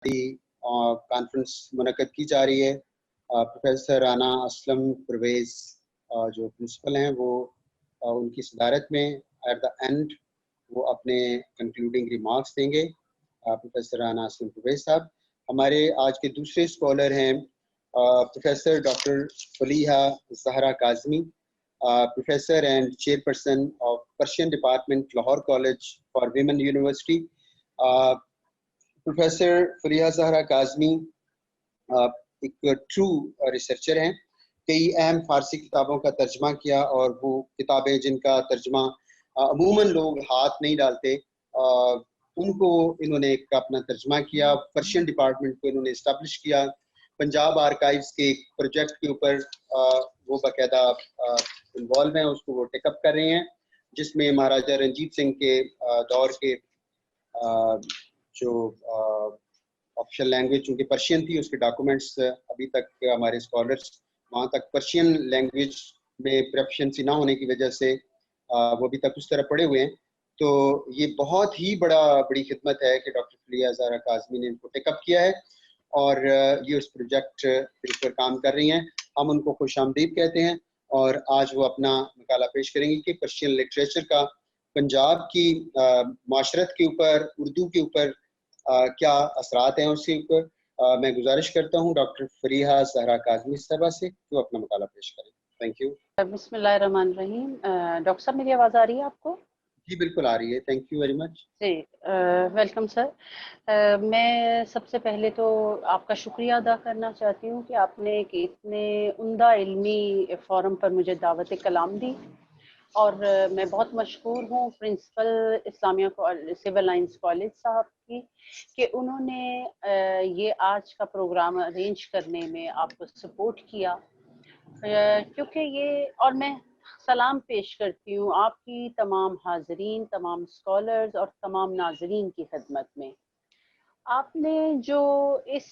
Conference منعقد کی جا رہی ہے. پروفیسر رانا اسلم پرویز جو پرنسپل ہیں وہ ان کی صدارت میں ایٹ دا اینڈ وہ اپنے کنکلوڈنگ ریمارکس دیں گے. پروفیسر رانا اسلم پرویز صاحب. ہمارے آج کے دوسرے اسکالر ہیں professor doctor Faliha Zahra Kazmi, professor and chairperson of Persian department, Lahore college for women university. Professor Faliha Zahra Kazmi ایک ٹرو ریسرچر ہیں. کئی اہم فارسی کتابوں کا ترجمہ کیا, اور وہ کتابیں جن کا ترجمہ عموماً لوگ ہاتھ نہیں ڈالتے ان کو انہوں نے ایک اپنا ترجمہ کیا. پرشین ڈپارٹمنٹ کو انہوں نے اسٹیبلش کیا. پنجاب آرکائیوز کے ایک پروجیکٹ کے اوپر وہ باقاعدہ انوالو ہیں, اس کو وہ ٹیک اپ کر رہے ہیں, جس میں مہاراجہ رنجیت سنگھ کے دور کے جو آفیشیل لینگویج چونکہ پرشین تھی, اس کے ڈاکومنٹس ابھی تک ہمارے اسکالرس وہاں تک پرشین لینگویج میں پروفیشنسی نہ ہونے کی وجہ سے وہ ابھی تک اس طرح پڑے ہوئے ہیں. تو یہ بہت ہی بڑی خدمت ہے کہ ڈاکٹر فلیحہ زہرا کاظمی نے ان کو ٹیک اپ کیا ہے اور یہ اس پروجیکٹ پر کام کر رہی ہیں. ہم ان کو خوش آمدید کہتے ہیں, اور آج وہ اپنا مقالہ پیش کریں گی کہ پرشین لٹریچر کا پنجاب کی معاشرت کے اوپر, اردو کے اوپر کیا اثرات ہیں اس کے اوپر. میں گزارش کرتا ہوں ڈاکٹر فلیحہ زہرا کاظمی صاحبہ سے کہ وہ اپنا مقالہ پیش کریں. Thank you. بسم اللہ الرحمن الرحیم. ڈاکٹر صاحب میری آواز آ رہی ہے آپ کو؟ جی بالکل آ رہی ہے. Thank you very much. جی ویلکم سر. میں سب سے پہلے تو آپ کا شکریہ ادا کرنا چاہتی ہوں کہ آپ نے ایک اتنے عمدہ علمی فورم پر مجھے دعوت کلام دی, اور میں بہت مشکور ہوں پرنسپل اسلامیہ سول لائنس کالج صاحب کی کہ انہوں نے یہ آج کا پروگرام ارینج کرنے میں آپ کو سپورٹ کیا, کیونکہ یہ, اور میں سلام پیش کرتی ہوں آپ کی تمام حاضرین, تمام اسکالرز اور تمام ناظرین کی خدمت میں. آپ نے جو اس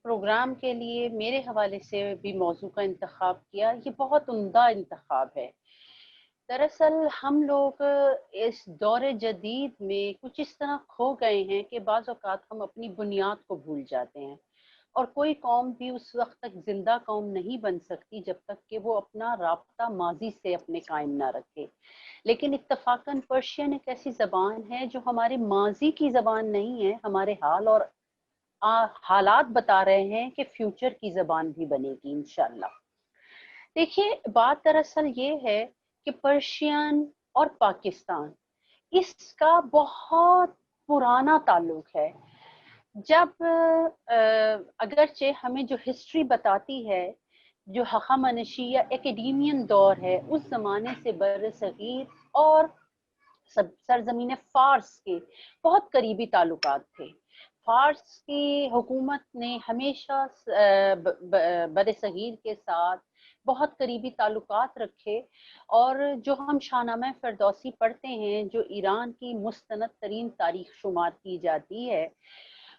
پروگرام کے لیے میرے حوالے سے بھی موضوع کا انتخاب کیا, یہ بہت عمدہ انتخاب ہے. دراصل ہم لوگ اس دور جدید میں کچھ اس طرح کھو گئے ہیں کہ بعض اوقات ہم اپنی بنیاد کو بھول جاتے ہیں, اور کوئی قوم بھی اس وقت تک زندہ قوم نہیں بن سکتی جب تک کہ وہ اپنا رابطہ ماضی سے اپنے قائم نہ رکھے. لیکن اتفاقاً پرشین ایک ایسی زبان ہے جو ہمارے ماضی کی زبان نہیں ہے, ہمارے حال اور حالات بتا رہے ہیں کہ فیوچر کی زبان بھی بنے گی انشاءاللہ. دیکھیے بات دراصل یہ ہے کہ پرشین اور پاکستان اس کا بہت پرانا تعلق ہے. جب اگرچہ ہمیں جو ہسٹری بتاتی ہے, جو ہخامنشی یا ایکیڈیمین دور ہے, اس زمانے سے بر صغیر اور سرزمین فارس کے بہت قریبی تعلقات تھے. فارس کی حکومت نے ہمیشہ بر صغیر کے ساتھ بہت قریبی تعلقات رکھے, اور جو ہم شاہنامہ فردوسی پڑھتے ہیں جو ایران کی مستند ترین تاریخ شمار کی جاتی ہے,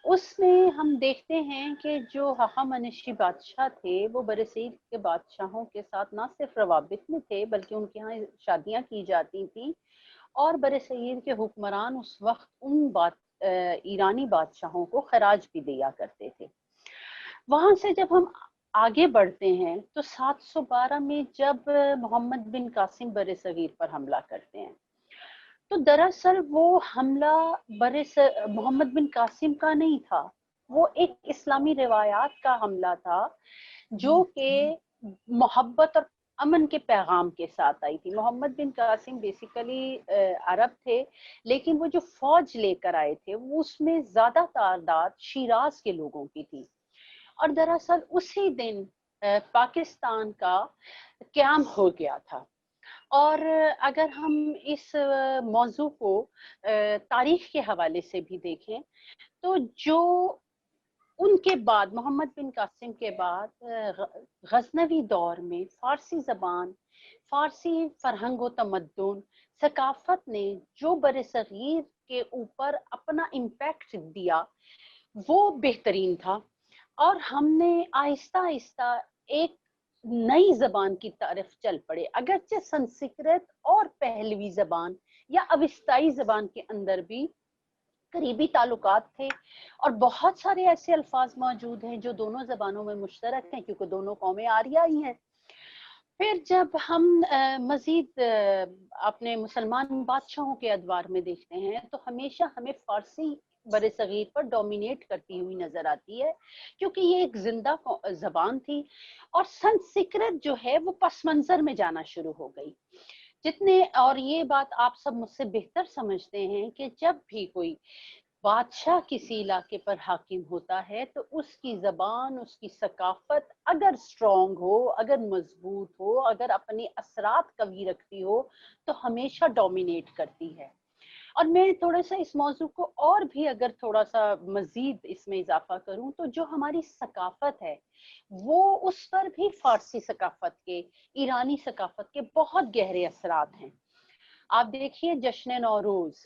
اس میں ہم دیکھتے ہیں کہ جو ہخامنشی بادشاہ تھے وہ برصغیر کے بادشاہوں کے ساتھ نہ صرف روابط میں تھے بلکہ ان کے ہاں شادیاں کی جاتی تھیں, اور برصغیر کے حکمران اس وقت ان ایرانی بادشاہوں کو خراج بھی دیا کرتے تھے. وہاں سے جب ہم آگے بڑھتے ہیں تو 712 میں جب محمد بن قاسم برصغیر پر حملہ کرتے ہیں, تو دراصل وہ حملہ محمد بن قاسم کا نہیں تھا, وہ ایک اسلامی روایات کا حملہ تھا جو کہ محبت اور امن کے پیغام کے ساتھ آئی تھی. محمد بن قاسم بیسیکلی عرب تھے, لیکن وہ جو فوج لے کر آئے تھے وہ اس میں زیادہ تعداد شیراز کے لوگوں کی تھی, اور دراصل اسی دن پاکستان کا قیام ہو گیا تھا. اور اگر ہم اس موضوع کو تاریخ کے حوالے سے بھی دیکھیں تو جو ان کے بعد محمد بن قاسم کے بعد غزنوی دور میں فارسی زبان, فارسی فرہنگ و تمدن, ثقافت نے جو برصغیر کے اوپر اپنا امپیکٹ دیا وہ بہترین تھا, اور ہم نے آہستہ آہستہ ایک نئی زبان کی طرف چل پڑے. اگرچہ سنسکرت اور پہلوی زبان یا اوستائی زبان کے اندر بھی قریبی تعلقات تھے، اور بہت سارے ایسے الفاظ موجود ہیں جو دونوں زبانوں میں مشترک ہیں، کیونکہ دونوں قومیں آریہ ہی ہیں۔ پھر جب ہم مزید اپنے مسلمان بادشاہوں کے ادوار میں دیکھتے ہیں تو ہمیشہ ہمیں فارسی بر صغیر پر ڈومینیٹ کرتی ہوئی نظر آتی ہے، کیونکہ یہ ایک زندہ زبان تھی، اور سنسکرت جو ہے وہ پس منظر میں جانا شروع ہو گئی۔ اور یہ بات آپ سب مجھ سے بہتر سمجھتے ہیں کہ جب بھی کوئی بادشاہ کسی علاقے پر حاکم ہوتا ہے تو اس کی زبان، اس کی ثقافت اگر اسٹرانگ ہو، اگر مضبوط ہو، اگر اپنے اثرات قوی رکھتی ہو تو ہمیشہ ڈومینیٹ کرتی ہے۔ اور میں تھوڑا سا اس موضوع کو اور بھی اگر تھوڑا سا مزید اس میں اضافہ کروں تو جو ہماری ثقافت ہے وہ اس پر بھی فارسی ثقافت کے، ایرانی ثقافت کے بہت گہرے اثرات ہیں۔ آپ دیکھیے جشن نوروز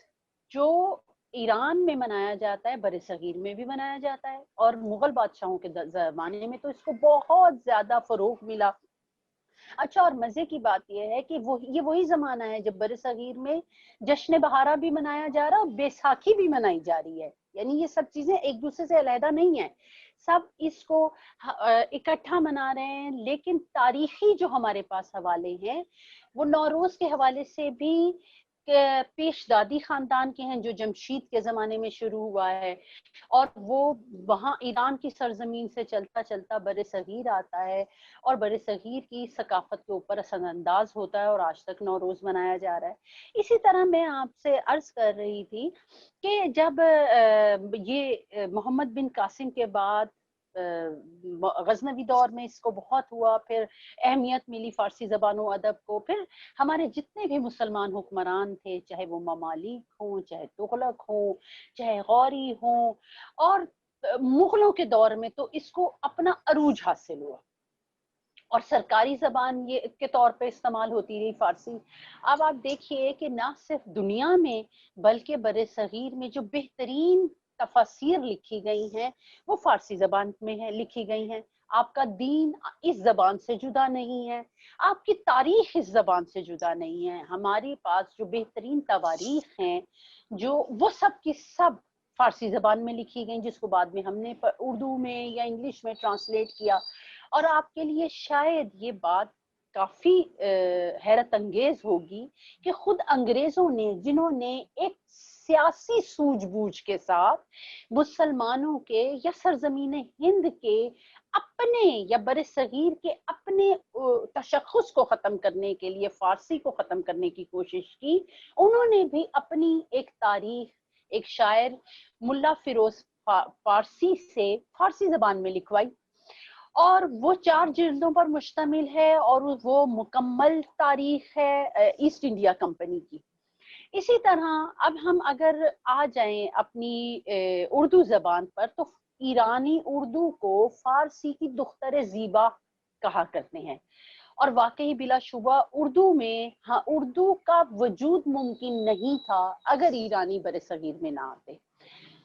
جو ایران میں منایا جاتا ہے، بر صغیر میں بھی منایا جاتا ہے، اور مغل بادشاہوں کے زمانے میں تو اس کو بہت زیادہ فروغ ملا۔ اچھا، اور مزے کی بات یہ ہے کہ یہ وہی زمانہ ہے جب بر صغیر میں جشن بہارا بھی منایا جا رہا ہے اور بیساکھی بھی منائی جا رہی ہے، یعنی یہ سب چیزیں ایک دوسرے سے علیحدہ نہیں ہیں، سب اس کو اکٹھا منا رہے ہیں۔ لیکن تاریخی جو ہمارے پاس حوالے ہیں وہ نوروز کے حوالے سے بھی پیش دادی خاندان کے ہیں جو جمشید کے زمانے میں شروع ہوا ہے، اور وہ وہاں ایران کی سرزمین سے چلتا چلتا بر صغیر آتا ہے، اور بر صغیر کی ثقافت کے اوپر اثر انداز ہوتا ہے، اور آج تک نوروز منایا جا رہا ہے۔ اسی طرح میں آپ سے عرض کر رہی تھی کہ جب یہ محمد بن قاسم کے بعد غزنوی دور میں اس کو بہت ہوا، پھر اہمیت ملی فارسی زبان و ادب کو، پھر ہمارے جتنے بھی مسلمان حکمران تھے، چاہے وہ ممالک ہوں، چاہے تغلق ہوں، چاہے غوری ہوں، اور مغلوں کے دور میں تو اس کو اپنا عروج حاصل ہوا اور سرکاری زبان یہ کے طور پہ استعمال ہوتی رہی فارسی۔ اب آپ دیکھیے کہ نہ صرف دنیا میں بلکہ بر صغیر میں جو بہترین تفاسیر لکھی گئی ہیں وہ فارسی زبان میں ہے، لکھی گئی ہیں۔ آپ کا دین اس زبان سے جدا نہیں ہے، آپ کی تاریخ اس زبان سے جدا نہیں ہے۔ ہمارے پاس جو بہترین تواریخ ہیں جو وہ سب کی سب فارسی زبان میں لکھی گئی، جس کو بعد میں ہم نے اردو میں یا انگلش میں ٹرانسلیٹ کیا۔ اور آپ کے لیے شاید یہ بات کافی حیرت انگیز ہوگی کہ خود انگریزوں نے، جنہوں نے ایک سیاسی سوجھ بوجھ کے ساتھ مسلمانوں کے یا سرزمین ہند کے اپنے یا بر صغیر کے اپنے تشخص کو ختم کرنے کے لیے فارسی کو ختم کرنے کی کوشش کی، انہوں نے بھی اپنی ایک تاریخ، ایک شاعر ملا فیروز فارسی سے فارسی زبان میں لکھوائی، اور وہ 4 جلدوں پر مشتمل ہے، اور وہ مکمل تاریخ ہے ایسٹ انڈیا کمپنی کی۔ اسی طرح اب ہم اگر آ جائیں اپنی اردو زبان پر تو ایرانی اردو کو فارسی کی دختر زیبا کہا کرتے ہیں، اور واقعی بلا شبہ اردو میں اردو کا وجود ممکن نہیں تھا اگر ایرانی بر صغیر میں نہ آتے،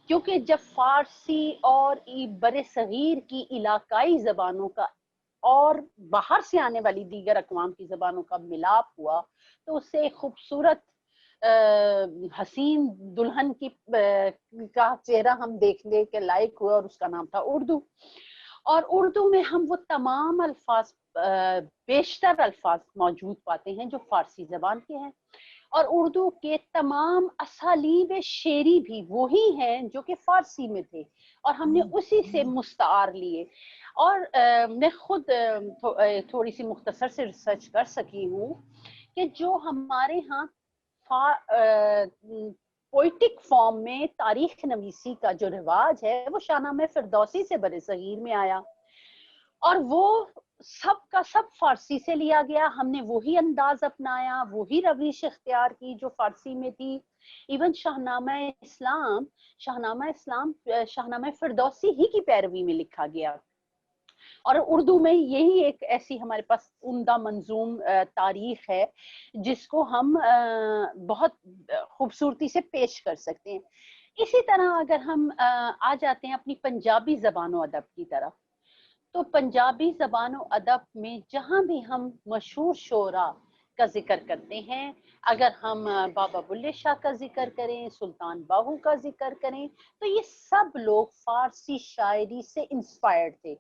کیونکہ جب فارسی اور بر صغیر کی علاقائی زبانوں کا اور باہر سے آنے والی دیگر اقوام کی زبانوں کا ملاپ ہوا تو اس سے ایک خوبصورت حسین دلہن کی کا چہرہ ہم دیکھنے کے لائق ہوا، اور اس کا نام تھا اردو۔ اور اردو میں ہم وہ تمام الفاظ، بیشتر الفاظ موجود پاتے ہیں جو فارسی زبان کے ہیں، اور اردو کے تمام اسالیب شعری بھی وہی ہیں جو کہ فارسی میں تھے، اور ہم نے اسی سے مستعار لیے۔ اور میں خود تھوڑی سی مختصر سے ریسرچ کر سکی ہوں کہ جو ہمارے ہاں پوئٹک فارم میں تاریخ نویسی کا جو رواج ہے وہ شاہنامہ فردوسی سے بر صغیر میں آیا، اور وہ سب کا سب فارسی سے لیا گیا، ہم نے وہی انداز اپنایا، وہی روش اختیار کی جو فارسی میں تھی۔ ایون شاہنامہ فردوسی ہی کی پیروی میں لکھا گیا، اور اردو میں یہی ایک ایسی ہمارے پاس عمدہ منظوم تاریخ ہے جس کو ہم بہت خوبصورتی سے پیش کر سکتے ہیں۔ اسی طرح اگر ہم آ جاتے ہیں اپنی پنجابی زبان و ادب کی طرف، تو پنجابی زبان و ادب میں جہاں بھی ہم مشہور شعراء का जिक्र करते हैं, अगर हम बाबा बुल्ले शाह का जिक्र करें, सुल्तान बाहू का जिक्र करें, तो ये सब लोग फारसी शायरी से इंस्पायर्ड थे।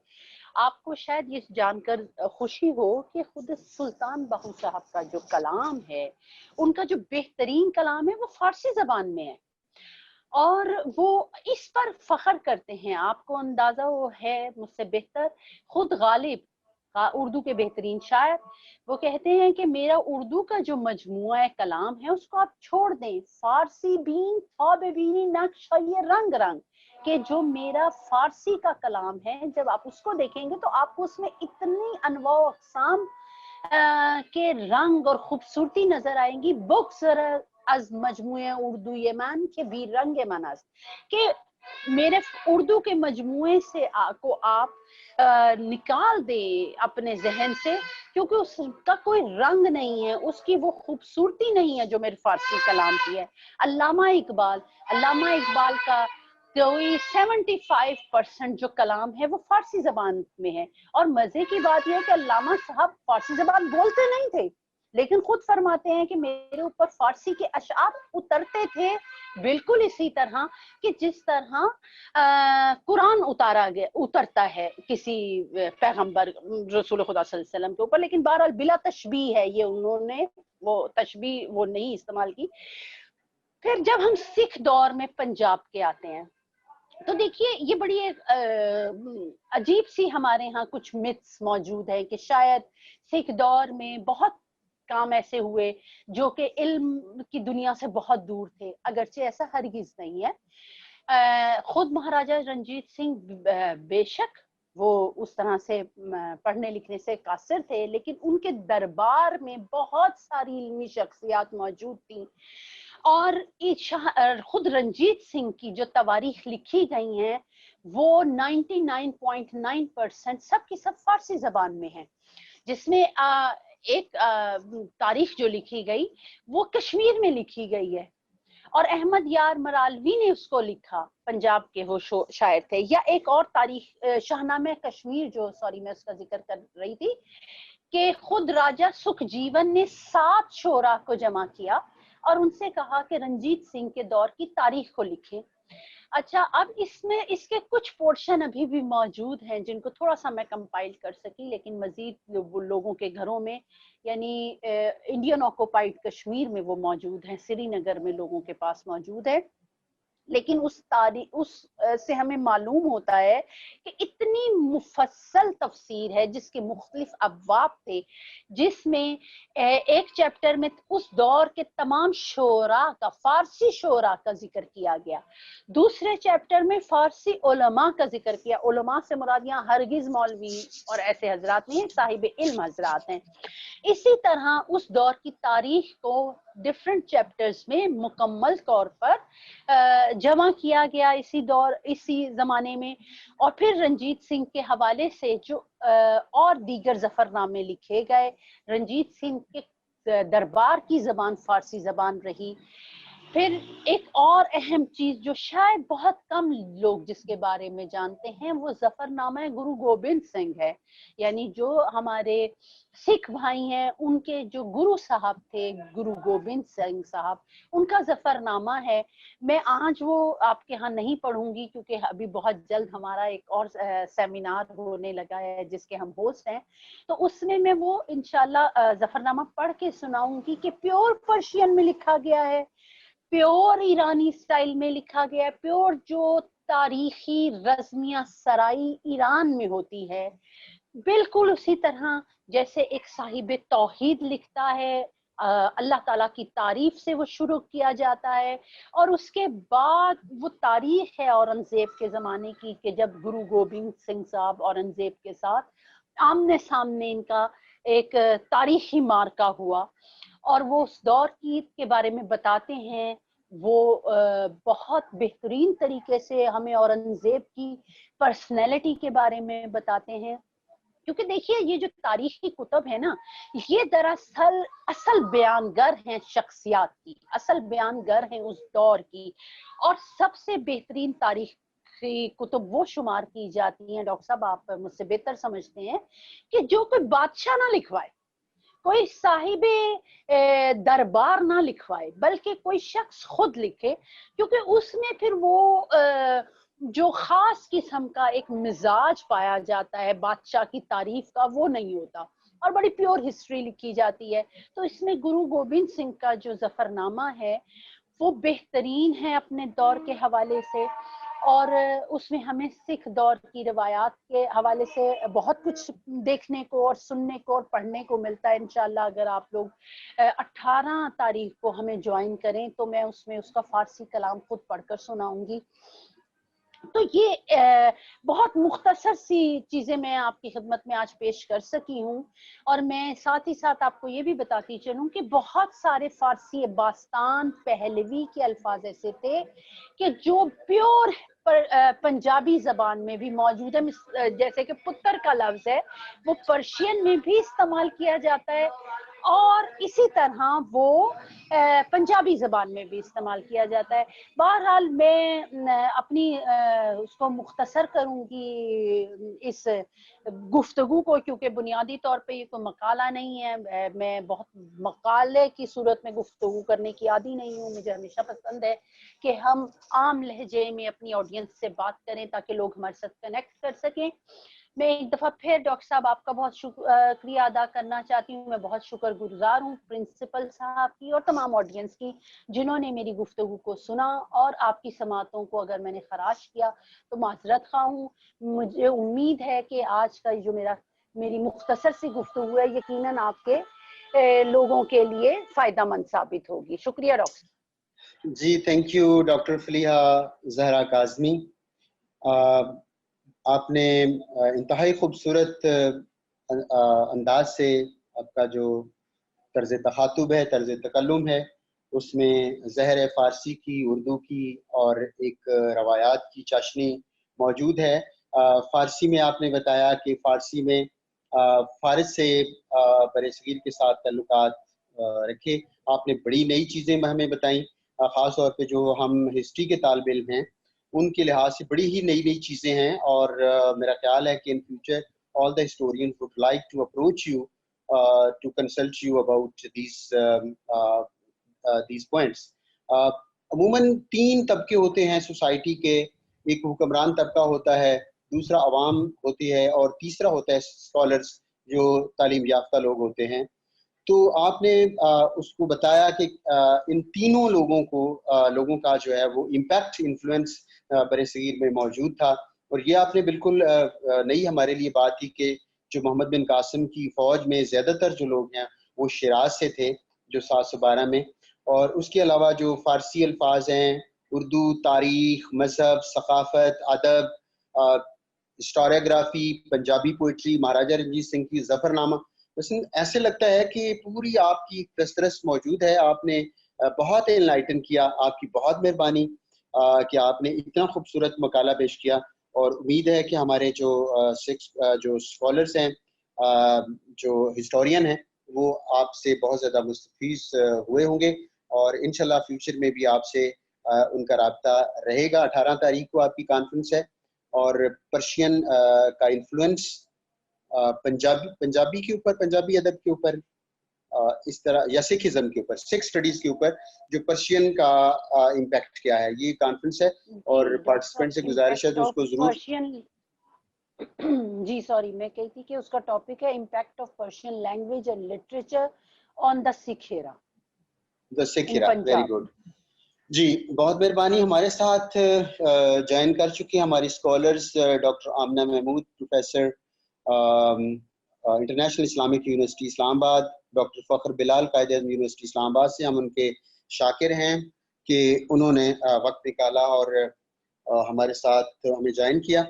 आपको शायद ये जानकर खुशी हो कि खुद सुल्तान बाहू साहब का जो कलाम है, उनका जो बेहतरीन कलाम है वो फारसी जबान में है, और वो इस पर फख्र करते हैं। आपको अंदाजा वो है मुझसे बेहतर, खुद गालिब उर्दू के बेहतरीन शायर, वो कहते हैं कि मेरा उर्दू का जो मजमुआ कलाम है उसको आप छोड़ दें, फारसी बीन ख्वाब बीनी नक्श ये रंग रंग, कि जो मेरा फारसी का कलाम है जब आप उसको देखेंगे तो आपको उसमें इतनी अनवा अक़साम के रंग और खूबसूरती नजर आएंगी। बुक्स अज मजमुए उर्दू ये मान के भी रंग मनस, कि मेरे उर्दू के मजमुए से को आप निकाल दे अपने जहन से, क्योंकि उसका कोई रंग नहीं है, उसकी वो खूबसूरती नहीं है जो मेरे फारसी कलाम की है। अल्लामा इकबाल का कोई 75% जो कलाम है वो फारसी जबान में है, और मजे की बात यह है कि अल्लामा साहब फारसी जबान बोलते नहीं थे, लेकिन खुद फरमाते हैं कि मेरे ऊपर फारसी के अशआर उतरते थे, बिल्कुल इसी तरह कि जिस तरह कुरान उतरता है किसी पैगंबर रसूल खुदा सल्लल्लाहु अलैहि वसल्लम के ऊपर, लेकिन बहरहाल बिला तशबीह है ये, उन्होंने वो तशबीह वो नहीं इस्तेमाल की। फिर जब हम सिख दौर में पंजाब के आते हैं, तो देखिए ये बड़ी एक अजीब सी हमारे यहाँ कुछ मिथ्स मौजूद है कि शायद सिख दौर में बहुत काम ऐसे हुए जो कि इल्म की दुनिया से बहुत दूर थे, अगरचे ऐसा हरगिज नहीं है। खुद महाराजा रंजीत सिंह बेशक वो उस तरह से पढ़ने लिखने से कासिर थे, लेकिन उनके दरबार में बहुत सारी इल्मी शख्सियात मौजूद थी, और खुद रंजीत सिंह की जो तवारीख लिखी गई हैं वो 99.9% सब की सब फारसी जबान में है, जिसमें एक तारीख जो लिखी गई वो कश्मीर में लिखी गई है, और अहमद यार मरालवी ने उसको लिखा, पंजाब के वो शायर थे। या एक और तारीख शाहनामे कश्मीर जो, सॉरी मैं उसका जिक्र कर रही थी, कि खुद राजा सुखजीवन ने 7 शोरा को जमा किया और उनसे कहा कि रंजीत सिंह के दौर की तारीख को लिखें। अच्छा, अब इसमें इसके कुछ पोर्शन अभी भी मौजूद हैं जिनको थोड़ा सा मैं कंपाइल कर सकी, लेकिन मजीद लोगों के घरों में, यानी इंडियन ऑक्युपाइड कश्मीर में वो मौजूद हैं, श्रीनगर में लोगों के पास मौजूद है। लेकिन उस से हमें मालूम होता है कि इतनी मुफस्सल तफसीर है जिसके मुख्तलिफ अबवाब थे, जिसमें एक चैप्टर में उस दौर के तमाम शोरा का, फारसी शोरा का जिक्र किया गया, दूसरे चैप्टर में फारसी उलमा का जिक्र किया। उलमा से मुराद यहाँ हरगिज मौलवी और ऐसे हजरात नहीं, साहिब इल्म हजरात हैं। इसी तरह उस दौर की तारीख को डिफरेंट चैप्टर्स में मुकम्मल तौर पर जमा किया गया इसी जमाने में, और फिर रंजीत सिंह के हवाले से जो और दीगर जफरनामे लिखे गए। रंजीत सिंह के दरबार की जबान फारसी जबान रही। फिर एक और अहम चीज जो शायद बहुत कम लोग जिसके बारे में जानते हैं, वो जफरनामा गुरु गोबिंद सिंह है, यानी जो हमारे सिख भाई हैं उनके जो गुरु साहब थे, गुरु गोबिंद सिंह साहब, उनका जफरनामा है। मैं आज वो आपके यहाँ नहीं पढ़ूंगी क्योंकि अभी बहुत जल्द हमारा एक और सेमिनार होने लगा है जिसके हम होस्ट हैं, तो उसमें मैं वो इंशाल्लाह जफरनामा पढ़ के सुनाऊंगी कि प्योर पर्शियन में लिखा गया है, प्योर ईरानी स्टाइल में लिखा गया है, प्योर जो तारीखी रज़मिया सराई ईरान में होती है, बिल्कुल उसी तरह जैसे एक साहिब तौहीद लिखता है, अल्लाह ताला की तारीफ से वो शुरू किया जाता है, और उसके बाद वो तारीख है औरंगजेब के ज़माने की कि जब गुरु गोबिंद सिंह साहब औरंगजेब के साथ आमने सामने इनका एक तारीखी मार्का हुआ, और वो उस दौर की के बारे में बताते हैं। वो बहुत बेहतरीन तरीके से हमें औरंगजेब की पर्सनैलिटी के बारे में बताते हैं, क्योंकि देखिए ये जो तारीखी कुतब है ना, ये दरअसल असल बयानगर हैं शख्सियात की, असल बयानगर हैं उस दौर की, और सबसे बेहतरीन तारीख कुतुब वो शुमार की जाती हैं। डॉक्टर साहब आप मुझसे बेहतर समझते हैं कि जो कोई बादशाह ना लिखवाए, کوئی صاحب دربار نہ لکھوائے بلکہ کوئی شخص خود لکھے، کیونکہ اس میں پھر وہ جو خاص قسم کا ایک مزاج پایا جاتا ہے بادشاہ کی تعریف کا، وہ نہیں ہوتا اور بڑی پیور ہسٹری لکھی جاتی ہے۔ تو اس میں گرو گوبند سنگھ کا جو ظفر نامہ ہے وہ بہترین ہے اپنے دور کے حوالے سے، اور اس میں ہمیں سکھ دور کی روایات کے حوالے سے بہت کچھ دیکھنے کو اور سننے کو اور پڑھنے کو ملتا ہے۔ انشاءاللہ اگر آپ لوگ 18 تاریخ کو ہمیں جوائن کریں تو میں اس میں اس کا فارسی کلام خود پڑھ کر سناؤں گی۔ تو یہ بہت مختصر سی چیزیں میں آپ کی خدمت میں آج پیش کر سکی ہوں، اور میں ساتھ ہی ساتھ آپ کو یہ بھی بتاتی چلوں کہ بہت سارے فارسی باستان پہلوی کے الفاظ ایسے تھے کہ جو پیور پنجابی زبان میں بھی موجود ہے، جیسے کہ پتر کا لفظ ہے وہ پرشین میں بھی استعمال کیا جاتا ہے، اور اسی طرح وہ پنجابی زبان میں بھی استعمال کیا جاتا ہے۔ بہرحال میں اپنی اس کو مختصر کروں گی اس گفتگو کو، کیونکہ بنیادی طور پہ یہ کوئی مقالہ نہیں ہے، میں بہت مقالے کی صورت میں گفتگو کرنے کی عادی نہیں ہوں، مجھے ہمیشہ پسند ہے کہ ہم عام لہجے میں اپنی آڈینس سے بات کریں تاکہ لوگ ہمارے ساتھ کنیکٹ کر سکیں۔ میں ایک دفعہ پھر ڈاکٹر صاحب آپ کا بہت شکریہ ادا کرنا چاہتی ہوں، میں بہت شکر گزار ہوں پرنسپل صاحب کی اور تمام آڈینس کی جنہوں نے میری گفتگو کو سنا، اور آپ کی سماعتوں کو اگر میں نے خراش کیا تو معذرت خواہ ہوں۔ مجھے امید ہے کہ آج کا جو میری مختصر سی گفتگو ہے یقیناً آپ کے لوگوں کے لیے فائدہ مند ثابت ہوگی۔ شکریہ ڈاکٹر۔ جی thank you doctor Faliha Zahra Kazmi, آپ نے انتہائی خوبصورت انداز سے آپ کا جو طرز تخاطب ہے، طرز تکلم ہے، اس میں زہر فارسی کی، اردو کی اور ایک روایات کی چاشنی موجود ہے۔ فارسی میں آپ نے بتایا کہ فارسی میں فارس سے برصغیر کے ساتھ تعلقات رکھے۔ آپ نے بڑی نئی چیزیں ہمیں بتائیں، خاص طور پہ جو ہم ہسٹری کے طالب علم ہیں ان کے لحاظ سے بڑی ہی نئی نئی چیزیں ہیں، اور میرا خیال ہے کہ in future all the historians would like to approach you to consult you about these points. عموماً 3 طبقے ہوتے ہیں سوسائٹی کے، ایک حکمران طبقہ ہوتا ہے، دوسرا عوام ہوتی ہے، اور تیسرا ہوتا ہے اسکالرز جو تعلیم یافتہ لوگ ہوتے ہیں۔ تو آپ نے اس کو بتایا کہ ان تینوں لوگوں کا جو ہے وہ امپیکٹ، انفلوئنس برصغیر میں موجود تھا، اور یہ آپ نے بالکل نئی ہمارے لیے بات کی کہ جو محمد بن قاسم کی فوج میں زیادہ تر جو لوگ ہیں وہ شیراز سے تھے، جو 712 میں، اور اس کے علاوہ جو فارسی الفاظ ہیں، اردو، تاریخ، مذہب، ثقافت، ادب، ہسٹوریوگرافی، پنجابی پوئٹری، مہاراجہ رنجیت سنگھ کی ظفر نامہ، ایسے لگتا ہے کہ پوری آپ کی دسترس موجود ہے۔ آپ نے بہت انلائٹن کیا، آپ کی بہت مہربانی کہ آپ نے اتنا خوبصورت مقالہ پیش کیا، اور امید ہے کہ ہمارے جو اسکالرس ہیں، جو ہسٹورین ہیں، وہ آپ سے بہت زیادہ مستفیض ہوئے ہوں گے، اور انشاءاللہ فیوچر میں بھی آپ سے ان کا رابطہ رہے گا۔ 18 تاریخ کو آپ کی کانفرنس ہے، اور پرشین کا انفلوئنس پنجابی کے اوپر، پنجابی ادب کے اوپر، اس طرح، یا سکھزم کے اوپر، سکھ اسٹڈیز کے اوپر جو پرشین کا امپیکٹ کیا ہے، یہ کانفرنس ہے، اور پارٹیسپینٹ سے گزارش ہے تو اس کو ضرور۔ جی سوری، میں کہی تھی کہ اس کا ٹاپک ہے impact of Persian language and literature on the Sikh ایرا۔ دا سکھ ایرا، ویری گڈ۔ جی بہت مہربانی۔ ہمارے ساتھ جوائن کر چکے ہیں ہماری scholars doctor Amna Mahmood, professor international Islamic university Islamabad, doctor فخر بلال، قائد اعظم یونیورسٹی اسلام آباد سے۔ ہم ان کے شاکر ہیں کہ انہوں نے وقت نکالا اور ہمارے ساتھ ہمیں جوائن کیا۔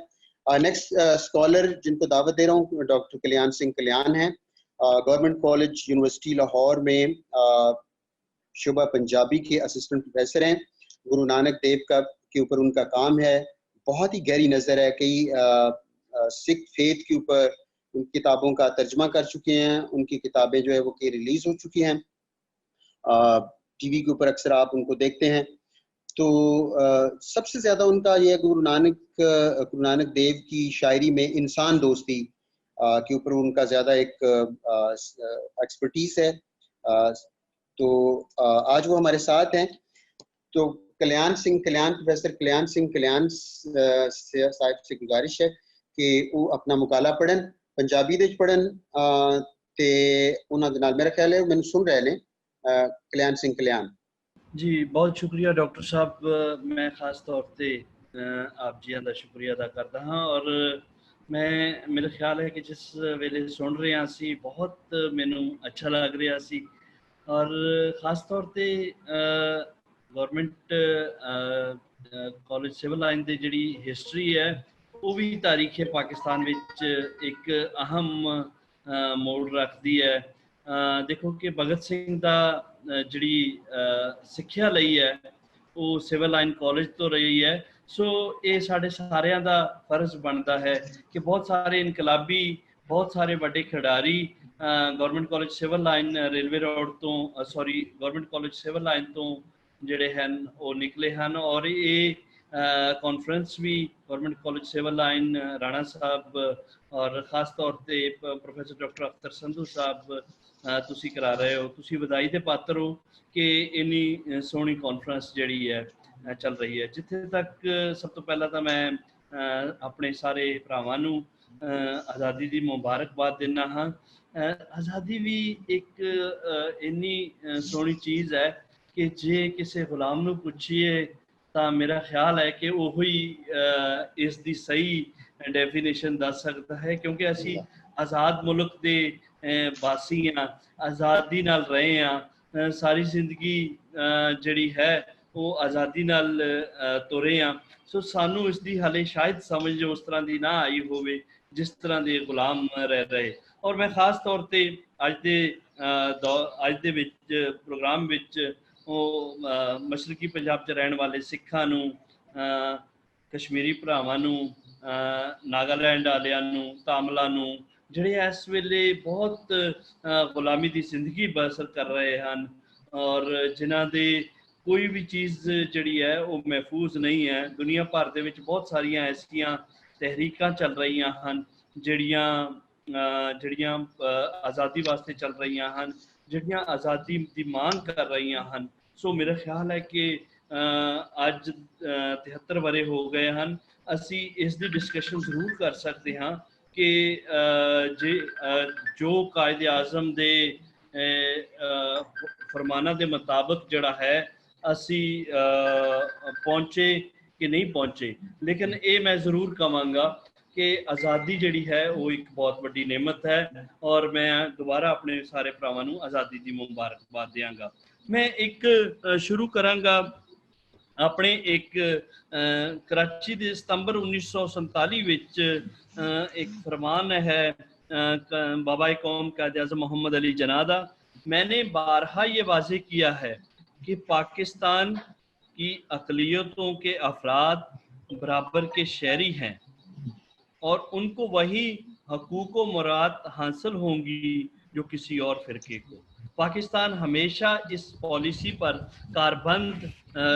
نیکسٹ اسکالر جن کو دعوت دے رہا ہوں ڈاکٹر کلیان سنگھ کلیان ہیں، گورنمنٹ کالج یونیورسٹی لاہور میں شعبہ پنجابی کے اسسٹنٹ پروفیسر ہیں۔ گرو نانک دیو کے اوپر ان کا کام ہے، بہت ہی گہری نظر ہے، کئی سکھ فیتھ کے اوپر ان کتابوں کا ترجمہ کر چکے ہیں، ان کی کتابیں جو ہے وہ کہ ریلیز ہو چکی ہیں، ٹی وی کے اوپر اکثر آپ ان کو دیکھتے ہیں۔ تو سب سے زیادہ ان کا یہ گرو نانک دیو کی شاعری میں انسان دوستی، के ऊपर उनका ज़्यादा एक एक्सपर्टीज़ है। तो आज वो हमारे साथ हैं। तो प्रोफेसर कल्याण सिंह कल्याण साहब से गुजारिश है कि वो अपना मुकाला पढ़न, पंजाबी दे पढ़न ते उन्हां दे नाल मेरा ख्याल है मैनूं सुन रहे ने। कल्याण सिंह कल्याण जी, बहुत शुक्रिया डॉक्टर साहब। मैं खास तौर पे आप जी का शुक्रिया अदा करता हाँ। और मैं मेरा ख्याल है कि जिस वेले सुन रहे हैं सी बहुत मैनू अच्छा लग रहा सी। और ख़ास तौर पे गवर्नमेंट कॉलेज सिविल लाइन की जी हिस्टरी है वो भी तारीख पाकिस्तान विच एक अहम मोड़ रखती है। देखो कि भगत सिंह का जी सिक्ख्या लई है वो सिविल लाइन कॉलेज तो रही है। सो ये साढ़े सारिਆਂ ਦਾ फर्ज बनता है कि बहुत सारे इनकलाबी बहुत सारे बड़े खिडारी government college civil line railway road तो sorry government college civil line तो ਜਿਹੜੇ ਹਨ ਉਹ ਨਿਕਲੇ ਹਨ। और ये कॉन्फ्रेंस भी government college civil line Rana साहब और खास तौर पे प्रोफेसर डॉक्टर अख्तर संधू साहब ਤੁਸੀਂ करा रहे हो। ਤੁਸੀਂ ਵਧਾਈ ਦੇ ਪਾਤਰ ਹੋ कि ਇੰਨੀ ਸੋਹਣੀ कॉन्फ्रेंस ਜਿਹੜੀ ਹੈ ਚੱਲ ਰਹੀ ਹੈ। ਜਿੱਥੇ ਤੱਕ ਸਭ ਤੋਂ ਪਹਿਲਾਂ ਤਾਂ ਮੈਂ ਆਪਣੇ ਸਾਰੇ ਭਰਾਵਾਂ ਨੂੰ ਆਜ਼ਾਦੀ ਦੀ ਮੁਬਾਰਕਬਾਦ ਦਿੰਦਾ ਹਾਂ। ਆਜ਼ਾਦੀ ਵੀ ਇੱਕ ਇੰਨੀ ਸੋਹਣੀ ਚੀਜ਼ ਹੈ ਕਿ ਜੇ ਕਿਸੇ ਗੁਲਾਮ ਨੂੰ ਪੁੱਛੀਏ ਤਾਂ ਮੇਰਾ ਖਿਆਲ ਹੈ ਕਿ ਉਹ ਹੀ ਇਸ ਦੀ ਸਹੀ ਡੈਫੀਨੇਸ਼ਨ ਦੱਸ ਸਕਦਾ ਹੈ, ਕਿਉਂਕਿ ਅਸੀਂ ਆਜ਼ਾਦ ਮੁਲਕ ਦੇ ਵਾਸੀ ਹਾਂ, ਆਜ਼ਾਦੀ ਨਾਲ ਰਹੇ ਹਾਂ, ਸਾਰੀ ਜ਼ਿੰਦਗੀ ਜਿਹੜੀ ਹੈ ਉਹ ਆਜ਼ਾਦੀ ਨਾਲ ਤੁਰੇ ਹਾਂ। ਸੋ ਸਾਨੂੰ ਇਸ ਦੀ ਹਾਲੇ ਸ਼ਾਇਦ ਸਮਝ ਉਸ ਤਰ੍ਹਾਂ ਦੀ ਨਾ ਆਈ ਹੋਵੇ ਜਿਸ ਤਰ੍ਹਾਂ ਦੇ ਗੁਲਾਮ ਰਹਿ ਰਹੇ। ਔਰ ਮੈਂ ਖਾਸ ਤੌਰ ਤੇ ਅੱਜ ਦੇ ਵਿੱਚ ਪ੍ਰੋਗਰਾਮ ਵਿੱਚ ਉਹ ਮਸ਼ਰਕੀ ਪੰਜਾਬ 'ਚ ਰਹਿਣ ਵਾਲੇ ਸਿੱਖਾਂ ਨੂੰ, ਕਸ਼ਮੀਰੀ ਭਰਾਵਾਂ ਨੂੰ, ਨਾਗਾਲੈਂਡ ਵਾਲਿਆਂ ਨੂੰ, ਤਾਮਿਲਾਂ ਨੂੰ, ਜਿਹੜੇ ਇਸ ਵੇਲੇ ਬਹੁਤ ਗੁਲਾਮੀ ਦੀ ਜ਼ਿੰਦਗੀ ਬਸਰ ਕਰ ਰਹੇ ਹਨ ਔਰ ਜਿਨ੍ਹਾਂ ਦੇ ਕੋਈ ਵੀ ਚੀਜ਼ ਜਿਹੜੀ ਹੈ ਉਹ ਮਹਿਫੂਜ਼ ਨਹੀਂ ਹੈ। ਦੁਨੀਆ ਭਰ ਦੇ ਵਿੱਚ ਬਹੁਤ ਸਾਰੀਆਂ ਐਸੀਆਂ ਤਹਿਰੀਕਾਂ ਚੱਲ ਰਹੀਆਂ ਹਨ ਜਿਹੜੀਆਂ ਆਜ਼ਾਦੀ ਵਾਸਤੇ ਚੱਲ ਰਹੀਆਂ ਹਨ, ਜਿਹੜੀਆਂ ਆਜ਼ਾਦੀ ਦੀ ਮੰਗ ਕਰ ਰਹੀਆਂ ਹਨ। ਸੋ ਮੇਰਾ ਖਿਆਲ ਹੈ ਕਿ ਅੱਜ 73 ਵਰ੍ਹੇ ਹੋ ਗਏ ਹਨ, ਅਸੀਂ ਇਸ ਦੀ ਡਿਸਕਸ਼ਨ ਜ਼ਰੂਰ ਕਰ ਸਕਦੇ ਹਾਂ ਕਿ ਜੋ ਕਾਇਦ ਆਜ਼ਮ ਦੇ ਫਰਮਾਨਾਂ ਦੇ ਮੁਤਾਬਕ ਜਿਹੜਾ ਹੈ ਅਸੀਂ ਪਹੁੰਚੇ ਕਿ ਨਹੀਂ ਪਹੁੰਚੇ। ਲੇਕਿਨ ਇਹ ਮੈਂ ਜ਼ਰੂਰ ਕਹਾਂਗਾ ਕਿ ਆਜ਼ਾਦੀ ਜਿਹੜੀ ਹੈ ਉਹ ਇੱਕ ਬਹੁਤ ਵੱਡੀ ਨਿਮਤ ਹੈ ਔਰ ਮੈਂ ਦੁਬਾਰਾ ਆਪਣੇ ਸਾਰੇ ਭਰਾਵਾਂ ਨੂੰ ਆਜ਼ਾਦੀ ਦੀ ਮੁਬਾਰਕਬਾਦ ਦਿਆਂਗਾ। ਮੈਂ ਇੱਕ ਸ਼ੁਰੂ ਕਰਾਂਗਾ ਆਪਣੇ ਇੱਕ ਕਰਾਚੀ ਦੇ ਸਤੰਬਰ 1947 ਵਿੱਚ एक फरमान है बाबा कौम कायद आज़म मोहम्मद अली जिन्ना दा। मैंने बारहा ये वाज़ेह किया है कि पाकिस्तान की अक़लियतों के अफराद बराबर के शहरी हैं और उनको वही हकूक़ व मुराद हासिल होंगी जो किसी और फ़िरके को। पाकिस्तान हमेशा इस पॉलिसी पर कारबंद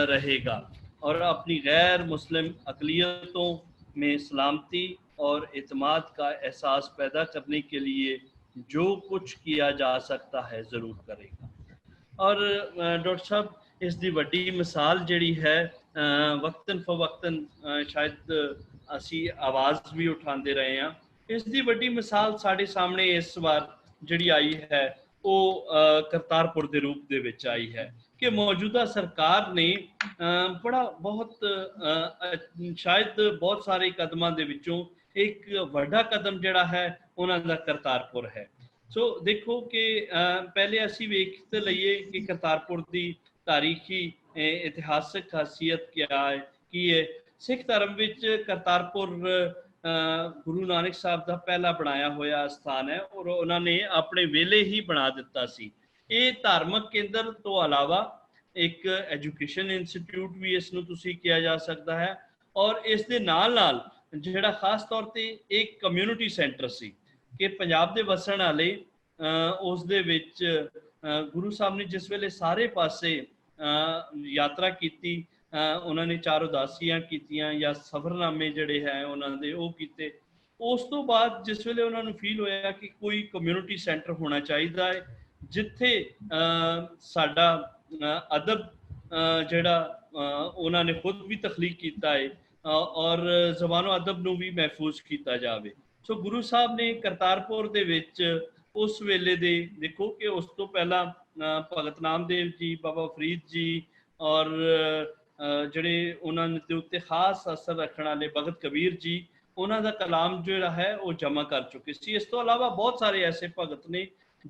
रहेगा और अपनी गैर मुस्लिम अक़लियतों में सलामती और एतमाद का एहसास पैदा करने के लिए जो कुछ किया जा सकता है ज़रूर करेगा। और डॉक्टर साहब इस दी वड्डी मिसाल जिहड़ी है वक्तन फवक्तन शायद असी आवाज़ भी उठाते रहे हैं, इस दी वड्डी मिसाल साढ़े सामने इस बार जिहड़ी आई है वो करतारपुर के रूप दे विच आई है कि मौजूदा सरकार ने बहुत शायद बहुत सारे कदमां दे विचों एक वड्डा कदम जिहड़ा है उन्हां दा करतारपुर है। सो देखो कि पहले असी वेख लईए कि करतारपुर की तारीखी इतिहासक खासियत क्या है की है। सिख धर्म विच करतारपुर गुरु नानक साहब का पहला बनाया होया स्थान है और उन्होंने अपने वेले ही बना दिता सी। ये धार्मिक केंद्र तो अलावा एक एजुकेशन इंस्टीट्यूट भी इसनूं तुसीं किया जा सकता है और इस दे नाल नाल जिहड़ा खास तौर पे एक कम्यूनिटी सेंटर सी कि पंजाब दे वसण वाले उस दे विच गुरु साहब ने जिस वेले सारे पासे यात्रा की उन्होंने 4 उदासियां कीतियां या सफरनामे जिहड़े हैं उन्होंने वो कीते, ਉਸ ਤੋਂ ਬਾਅਦ ਜਿਸ ਵੇਲੇ ਉਹਨਾਂ ਨੂੰ ਫੀਲ ਹੋਇਆ ਕਿ ਕੋਈ ਕਮਿਊਨਿਟੀ ਸੈਂਟਰ ਹੋਣਾ ਚਾਹੀਦਾ ਹੈ ਜਿੱਥੇ ਸਾਡਾ ਅਦਬ ਜਿਹੜਾ ਉਹਨਾਂ ਨੇ ਖੁਦ ਵੀ ਤਖਲੀਕ ਕੀਤਾ ਹੈ ਔਰ ਜ਼ਬਾਨੋ ਅਦਬ ਨੂੰ ਵੀ ਮਹਿਫੂਜ਼ ਕੀਤਾ ਜਾਵੇ। ਸੋ ਗੁਰੂ ਸਾਹਿਬ ਨੇ ਕਰਤਾਰਪੁਰ ਦੇ ਵਿੱਚ ਉਸ ਵੇਲੇ ਦੇ ਦੇਖੋ ਕਿ ਉਸ ਤੋਂ ਪਹਿਲਾਂ ਭਗਤ ਨਾਮਦੇਵ ਜੀ, ਬਾਬਾ ਫਰੀਦ ਜੀ ਔਰ ਜਿਹੜੇ ਉਹਨਾਂ ਦੇ ਉੱਤੇ ਖਾਸ ਅਸਰ ਰੱਖਣ ਵਾਲੇ ਭਗਤ ਕਬੀਰ ਜੀ, ਉਹਨਾਂ ਦਾ ਕਲਾਮ ਜਿਹੜਾ ਹੈ ਉਹ ਜਮ੍ਹਾਂ ਕਰ ਚੁੱਕੇ ਸੀ। ਇਸ ਤੋਂ ਇਲਾਵਾ ਬਹੁਤ ਸਾਰੇ ਐਸੇ ਭਗਤ ਨੇ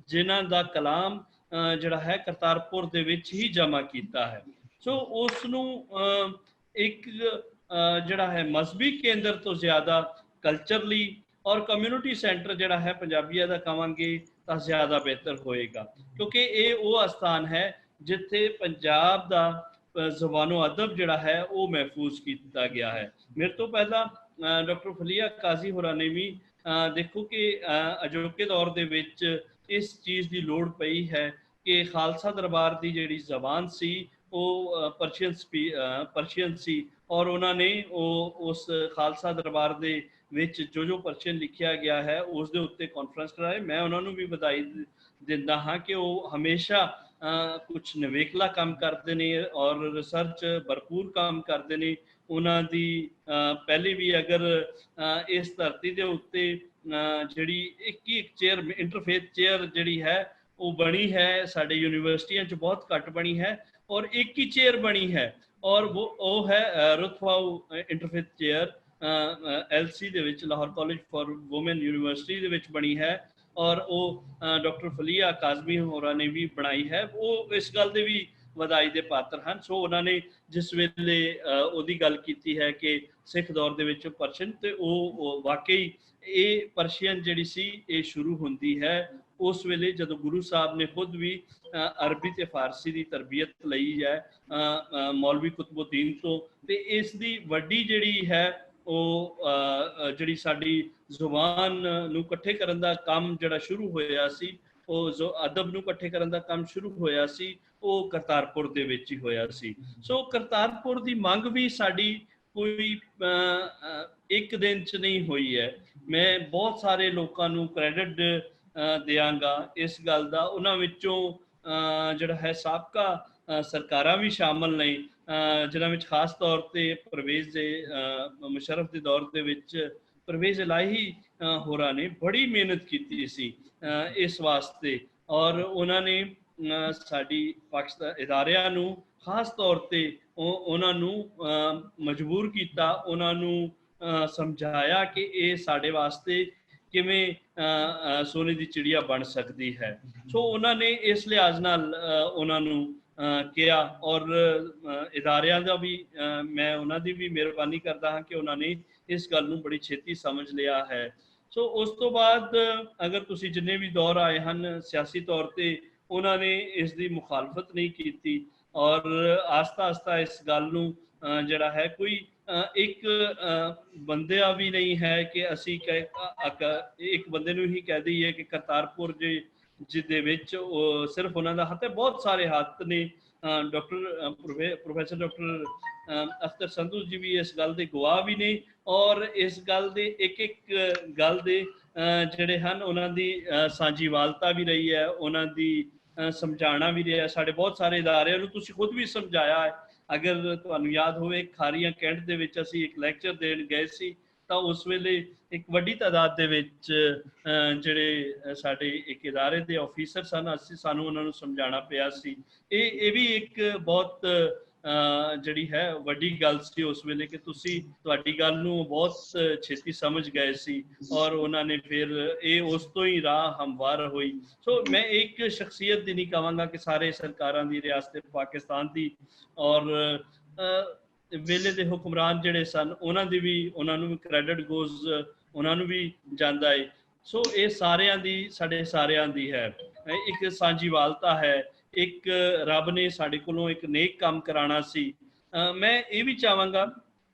ਜਿਨ੍ਹਾਂ ਦਾ ਕਲਾਮ ਜਿਹੜਾ ਹੈ ਕਰਤਾਰਪੁਰ ਦੇ ਵਿੱਚ ਹੀ ਜਮ੍ਹਾਂ ਕੀਤਾ ਹੈ। ਸੋ ਉਸ ਨੂੰ ਇੱਕ ਜਿਹੜਾ ਹੈ ਮਜ਼ਹਬੀ ਕੇਂਦਰ ਤੋਂ ਜ਼ਿਆਦਾ ਕਲਚਰਲੀ ਔਰ ਕਮਿਊਨਿਟੀ ਸੈਂਟਰ ਜਿਹੜਾ ਹੈ ਪੰਜਾਬੀਆਂ ਦਾ ਕਹਾਂਗੇ ਤਾਂ ਜ਼ਿਆਦਾ ਬਿਹਤਰ ਹੋਏਗਾ, ਕਿਉਂਕਿ ਇਹ ਉਹ ਅਸਥਾਨ ਹੈ ਜਿੱਥੇ ਪੰਜਾਬ ਦਾ ਜ਼ਬਾਨੋ ਅਦਬ ਜਿਹੜਾ ਹੈ ਉਹ ਮਹਿਫੂਜ਼ ਕੀਤਾ ਗਿਆ ਹੈ। ਮੇਰੇ ਤੋਂ ਪਹਿਲਾਂ ਡਾਕਟਰ ਫਲੀਆ ਕਾਜ਼ੀ ਹੋਰਾਂ ਨੇ ਵੀ ਦੇਖੋ ਕਿ ਅਜੋਕੇ ਦੌਰ ਦੇ ਵਿੱਚ ਇਸ ਚੀਜ਼ ਦੀ ਲੋੜ ਪਈ ਹੈ ਕਿ ਖਾਲਸਾ ਦਰਬਾਰ ਦੀ ਜਿਹੜੀ ਜ਼ਬਾਨ ਸੀ ਉਹ ਪਰਸ਼ੀਅਨ ਸੀ ਔਰ ਉਹਨਾਂ ਨੇ ਉਸ ਖਾਲਸਾ ਦਰਬਾਰ ਦੇ ਵਿੱਚ ਜੋ ਪਰਚੀਨ ਲਿਖਿਆ ਗਿਆ ਹੈ ਉਸ ਦੇ ਉੱਤੇ ਕਾਨਫਰੰਸ ਕਰਾਏ। ਮੈਂ ਉਹਨਾਂ ਨੂੰ ਵੀ ਵਧਾਈ ਦਿੰਦਾ ਹਾਂ ਕਿ ਉਹ ਹਮੇਸ਼ਾ ਕੁਛ ਨਵੇਕਲਾ ਕੰਮ ਕਰਦੇ ਨੇ ਔਰ ਰਿਸਰਚ ਭਰਪੂਰ ਕੰਮ ਕਰਦੇ ਨੇ। ਉਹਨਾਂ ਦੀ ਪਹਿਲੇ ਵੀ ਅਗਰ ਇਸ ਧਰਤੀ ਦੇ ਉੱਤੇ ਜਿਹੜੀ ਇੱਕ ਚੇਅਰ ਇੰਟਰਫੇਥ ਚੇਅਰ ਜਿਹੜੀ ਹੈ ਉਹ ਬਣੀ ਹੈ, ਸਾਡੇ ਯੂਨੀਵਰਸਿਟੀਆਂ 'ਚ ਬਹੁਤ ਘੱਟ ਬਣੀ ਹੈ ਔਰ ਇੱਕ ਹੀ ਚੇਅਰ ਬਣੀ ਹੈ ਔਰ ਉਹ ਹੈ ਰੁਤਫਾਊ ਇੰਟਰਫੇਥ ਚੇਅਰ LC ਦੇ ਵਿੱਚ, Lahore college for woman university ਦੇ ਵਿੱਚ ਬਣੀ ਹੈ ਔਰ ਉਹ ਡਾਕਟਰ ਫਲੀਆ ਕਾਜ਼ਮੀ ਹੋਰਾਂ ਨੇ ਵੀ ਬਣਾਈ ਹੈ। ਉਹ ਇਸ ਗੱਲ ਦੇ ਵੀ ਵਧਾਈ ਦੇ ਪਾਤਰ ਹਨ। ਸੋ ਉਹਨਾਂ ਨੇ ਜਿਸ ਵੇਲੇ ਉਹਦੀ ਗੱਲ ਕੀਤੀ ਹੈ ਕਿ ਸਿੱਖ ਦੌਰ ਦੇ ਵਿੱਚ ਪਰਸ਼ੀਅਨ, ਤੇ ਉਹ ਵਾਕਈ ਇਹ ਪਰਸ਼ੀਅਨ ਜਿਹੜੀ ਸੀ ਇਹ ਸ਼ੁਰੂ ਹੁੰਦੀ ਹੈ ਉਸ ਵੇਲੇ ਜਦੋਂ ਗੁਰੂ ਸਾਹਿਬ ਨੇ ਖੁਦ ਵੀ ਅਰਬੀ ਤੇ ਫਾਰਸੀ ਦੀ ਤਰਬੀਅਤ ਲਈ ਹੈ ਮੌਲਵੀ ਕੁਤਬੁੱਦੀਨ ਤੋਂ। ਤੇ ਇਸ ਦੀ ਵੱਡੀ ਜਿਹੜੀ ਹੈ ਉਹ ਜਿਹੜੀ ਸਾਡੀ ਜ਼ੁਬਾਨ ਨੂੰ ਇਕੱਠੇ ਕਰਨ ਦਾ ਕੰਮ ਜਿਹੜਾ ਸ਼ੁਰੂ ਹੋਇਆ ਸੀ, ਉਹ ਜੋ ਅਦਬ ਨੂੰ ਇਕੱਠੇ ਕਰਨ ਦਾ ਕੰਮ ਸ਼ੁਰੂ ਹੋਇਆ ਸੀ, ਉਹ ਕਰਤਾਰਪੁਰ ਦੇ ਵਿੱਚ ਹੀ ਹੋਇਆ ਸੀ। ਸੋ ਕਰਤਾਰਪੁਰ ਦੀ ਮੰਗ ਵੀ ਸਾਡੀ ਕੋਈ ਇੱਕ ਦਿਨ 'ਚ ਨਹੀਂ ਹੋਈ ਹੈ। ਮੈਂ ਬਹੁਤ ਸਾਰੇ ਲੋਕਾਂ ਨੂੰ ਕ੍ਰੈਡਿਟ ਦਿਆਂਗਾ ਇਸ ਗੱਲ ਦਾ, ਉਹਨਾਂ ਵਿੱਚੋਂ ਜਿਹੜਾ ਹੈ ਸਾਬਕਾ ਸਰਕਾਰਾਂ ਵੀ ਸ਼ਾਮਲ ਨੇ ਜਿਨ੍ਹਾਂ ਵਿੱਚ ਖਾਸ ਤੌਰ ਤੇ ਪਰਵੇਜ਼ ਦੇ ਮੁਸ਼ਰਫ ਦੇ ਦੌਰ ਦੇ ਵਿੱਚ ਪਰਵੇਜ਼ ਇਲਾਹੀ ਹੋਰਾਂ ਨੇ ਬੜੀ ਮਿਹਨਤ ਕੀਤੀ ਸੀ ਇਸ ਵਾਸਤੇ ਔਰ ਉਹਨਾਂ ਨੇ ਸਾਡੀ ਪਾਕਿਸਤਾਨ ਇਦਾਰਿਆਂ ਨੂੰ ਖਾਸ ਤੌਰ ਤੇ ਉਹਨਾਂ ਨੂੰ ਮਜਬੂਰ ਕੀਤਾ, ਉਹਨਾਂ ਨੂੰ ਸਮਝਾਇਆ ਕਿ ਇਹ ਸਾਡੇ ਵਾਸਤੇ ਕਿਵੇਂ ਸੋਨੇ ਦੀ ਚਿੜੀਆ ਬਣ ਸਕਦੀ ਹੈ। ਸੋ ਉਹਨਾਂ ਨੇ ਇਸ ਲਿਹਾਜ਼ ਨਾਲ ਉਹਨਾਂ ਨੂੰ ਕਿਹਾ ਔਰ ਇਦਾਰਿਆਂ ਦਾ ਵੀ ਮੈਂ ਉਹਨਾਂ ਦੀ ਵੀ ਮਿਹਰਬਾਨੀ ਕਰਦਾ ਹਾਂ ਕਿ ਉਹਨਾਂ ਨੇ ਇਸ ਗੱਲ ਨੂੰ ਬੜੀ ਛੇਤੀ ਸਮਝ ਲਿਆ ਹੈ। ਸੋ ਉਸ ਤੋਂ ਬਾਅਦ ਅਗਰ ਤੁਸੀਂ ਜਿੰਨੇ ਵੀ ਦੌਰ ਆਏ ਹਨ ਸਿਆਸੀ ਤੌਰ ਤੇ ਉਹਨਾਂ ਨੇ ਇਸ ਦੀ ਮੁਖਾਲਫਤ ਨਹੀਂ ਕੀਤੀ ਔਰ ਆਸਤਾ ਆਸਤਾ ਇਸ ਗੱਲ ਨੂੰ ਜਿਹੜਾ ਹੈ ਕੋਈ ਇੱਕ ਬੰਦਿਆ ਵੀ ਨਹੀਂ ਹੈ ਕਿ ਅਸੀਂ ਇੱਕ ਬੰਦੇ ਨੂੰ ਹੀ ਕਹਿ ਦਈਏ ਕਿ ਕਰਤਾਰਪੁਰ ਜਿਹਦੇ ਵਿੱਚ ਉਹ ਸਿਰਫ ਉਹਨਾਂ ਦਾ ਹੱਥ ਹੈ, ਬਹੁਤ ਸਾਰੇ ਹੱਥ ਨੇ। ਪ੍ਰੋਫੈਸਰ ਡਾਕਟਰ ਅਖਤਰ ਸੰਧੂ ਜੀ ਵੀ ਇਸ ਗੱਲ ਦੇ ਗਵਾਹ ਵੀ ਨੇ ਔਰ ਇਸ ਗੱਲ ਦੇ ਇੱਕ ਗੱਲ ਦੇ ਜਿਹੜੇ ਹਨ ਉਹਨਾਂ ਦੀ ਸਾਂਝੀਵਾਲਤਾ ਵੀ ਰਹੀ ਹੈ, ਉਹਨਾਂ ਦੀ ਸਮਝਾਉਣਾ ਵੀ ਰਿਹਾ। ਸਾਡੇ ਬਹੁਤ ਸਾਰੇ ਇਦਾਰਿਆਂ ਨੂੰ ਤੁਸੀਂ ਖੁਦ ਵੀ ਸਮਝਾਇਆ ਹੈ। ਅਗਰ ਤੁਹਾਨੂੰ ਯਾਦ ਹੋਵੇ ਖਾਰੀਆਂ ਕੈਂਟ ਦੇ ਵਿੱਚ ਅਸੀਂ ਇੱਕ ਲੈਕਚਰ ਦੇਣ ਗਏ ਸੀ ਤਾਂ ਉਸ ਵੇਲੇ ਇੱਕ ਵੱਡੀ ਤਾਦਾਦ ਦੇ ਵਿੱਚ ਜਿਹੜੇ ਸਾਡੇ ਇੱਕ ਇਦਾਰੇ ਦੇ ਆਫੀਸਰ ਸਨ, ਸਾਨੂੰ ਉਹਨਾਂ ਨੂੰ ਸਮਝਾਉਣਾ ਪਿਆ ਸੀ। ਇਹ ਵੀ ਇੱਕ ਬਹੁਤ ਜਿਹੜੀ ਹੈ ਵੱਡੀ ਗੱਲ ਸੀ ਉਸ ਵੇਲੇ ਕਿ ਤੁਸੀਂ ਤੁਹਾਡੀ ਗੱਲ ਨੂੰ ਬਹੁਤ ਛੇਤੀ ਸਮਝ ਗਏ ਸੀ ਔਰ ਉਹਨਾਂ ਨੇ ਫਿਰ ਇਹ ਉਸ ਤੋਂ ਹੀ ਰਾਹ ਹਮਵਾਰ ਹੋਈ। ਸੋ ਮੈਂ ਇੱਕ ਸ਼ਖਸੀਅਤ ਦੀ ਨਹੀਂ ਕਹਾਂਗਾ ਕਿ ਸਾਰੇ ਸਰਕਾਰਾਂ ਦੀ, ਰਿਆਸਤ ਪਾਕਿਸਤਾਨ ਦੀ ਔਰ ਵੇਲੇ ਦੇ ਹੁਕਮਰਾਨ ਜਿਹੜੇ ਸਨ ਉਹਨਾਂ ਦੀ ਵੀ, ਉਹਨਾਂ ਨੂੰ ਵੀ ਕ੍ਰੈਡਿਟ ਗੋਜ਼ ਉਹਨਾਂ ਨੂੰ ਵੀ ਜਾਂਦਾ ਹੈ। ਸੋ ਇਹ ਸਾਰਿਆਂ ਦੀ, ਸਾਡੇ ਸਾਰਿਆਂ ਦੀ ਹੈ, ਇੱਕ ਸਾਂਝੀਵਾਲਤਾ ਹੈ, ਇੱਕ ਰੱਬ ਨੇ ਸਾਡੇ ਕੋਲੋਂ ਇੱਕ ਨੇਕ ਕੰਮ ਕਰਾਉਣਾ ਸੀ। ਮੈਂ ਇਹ ਵੀ ਚਾਹਾਂਗਾ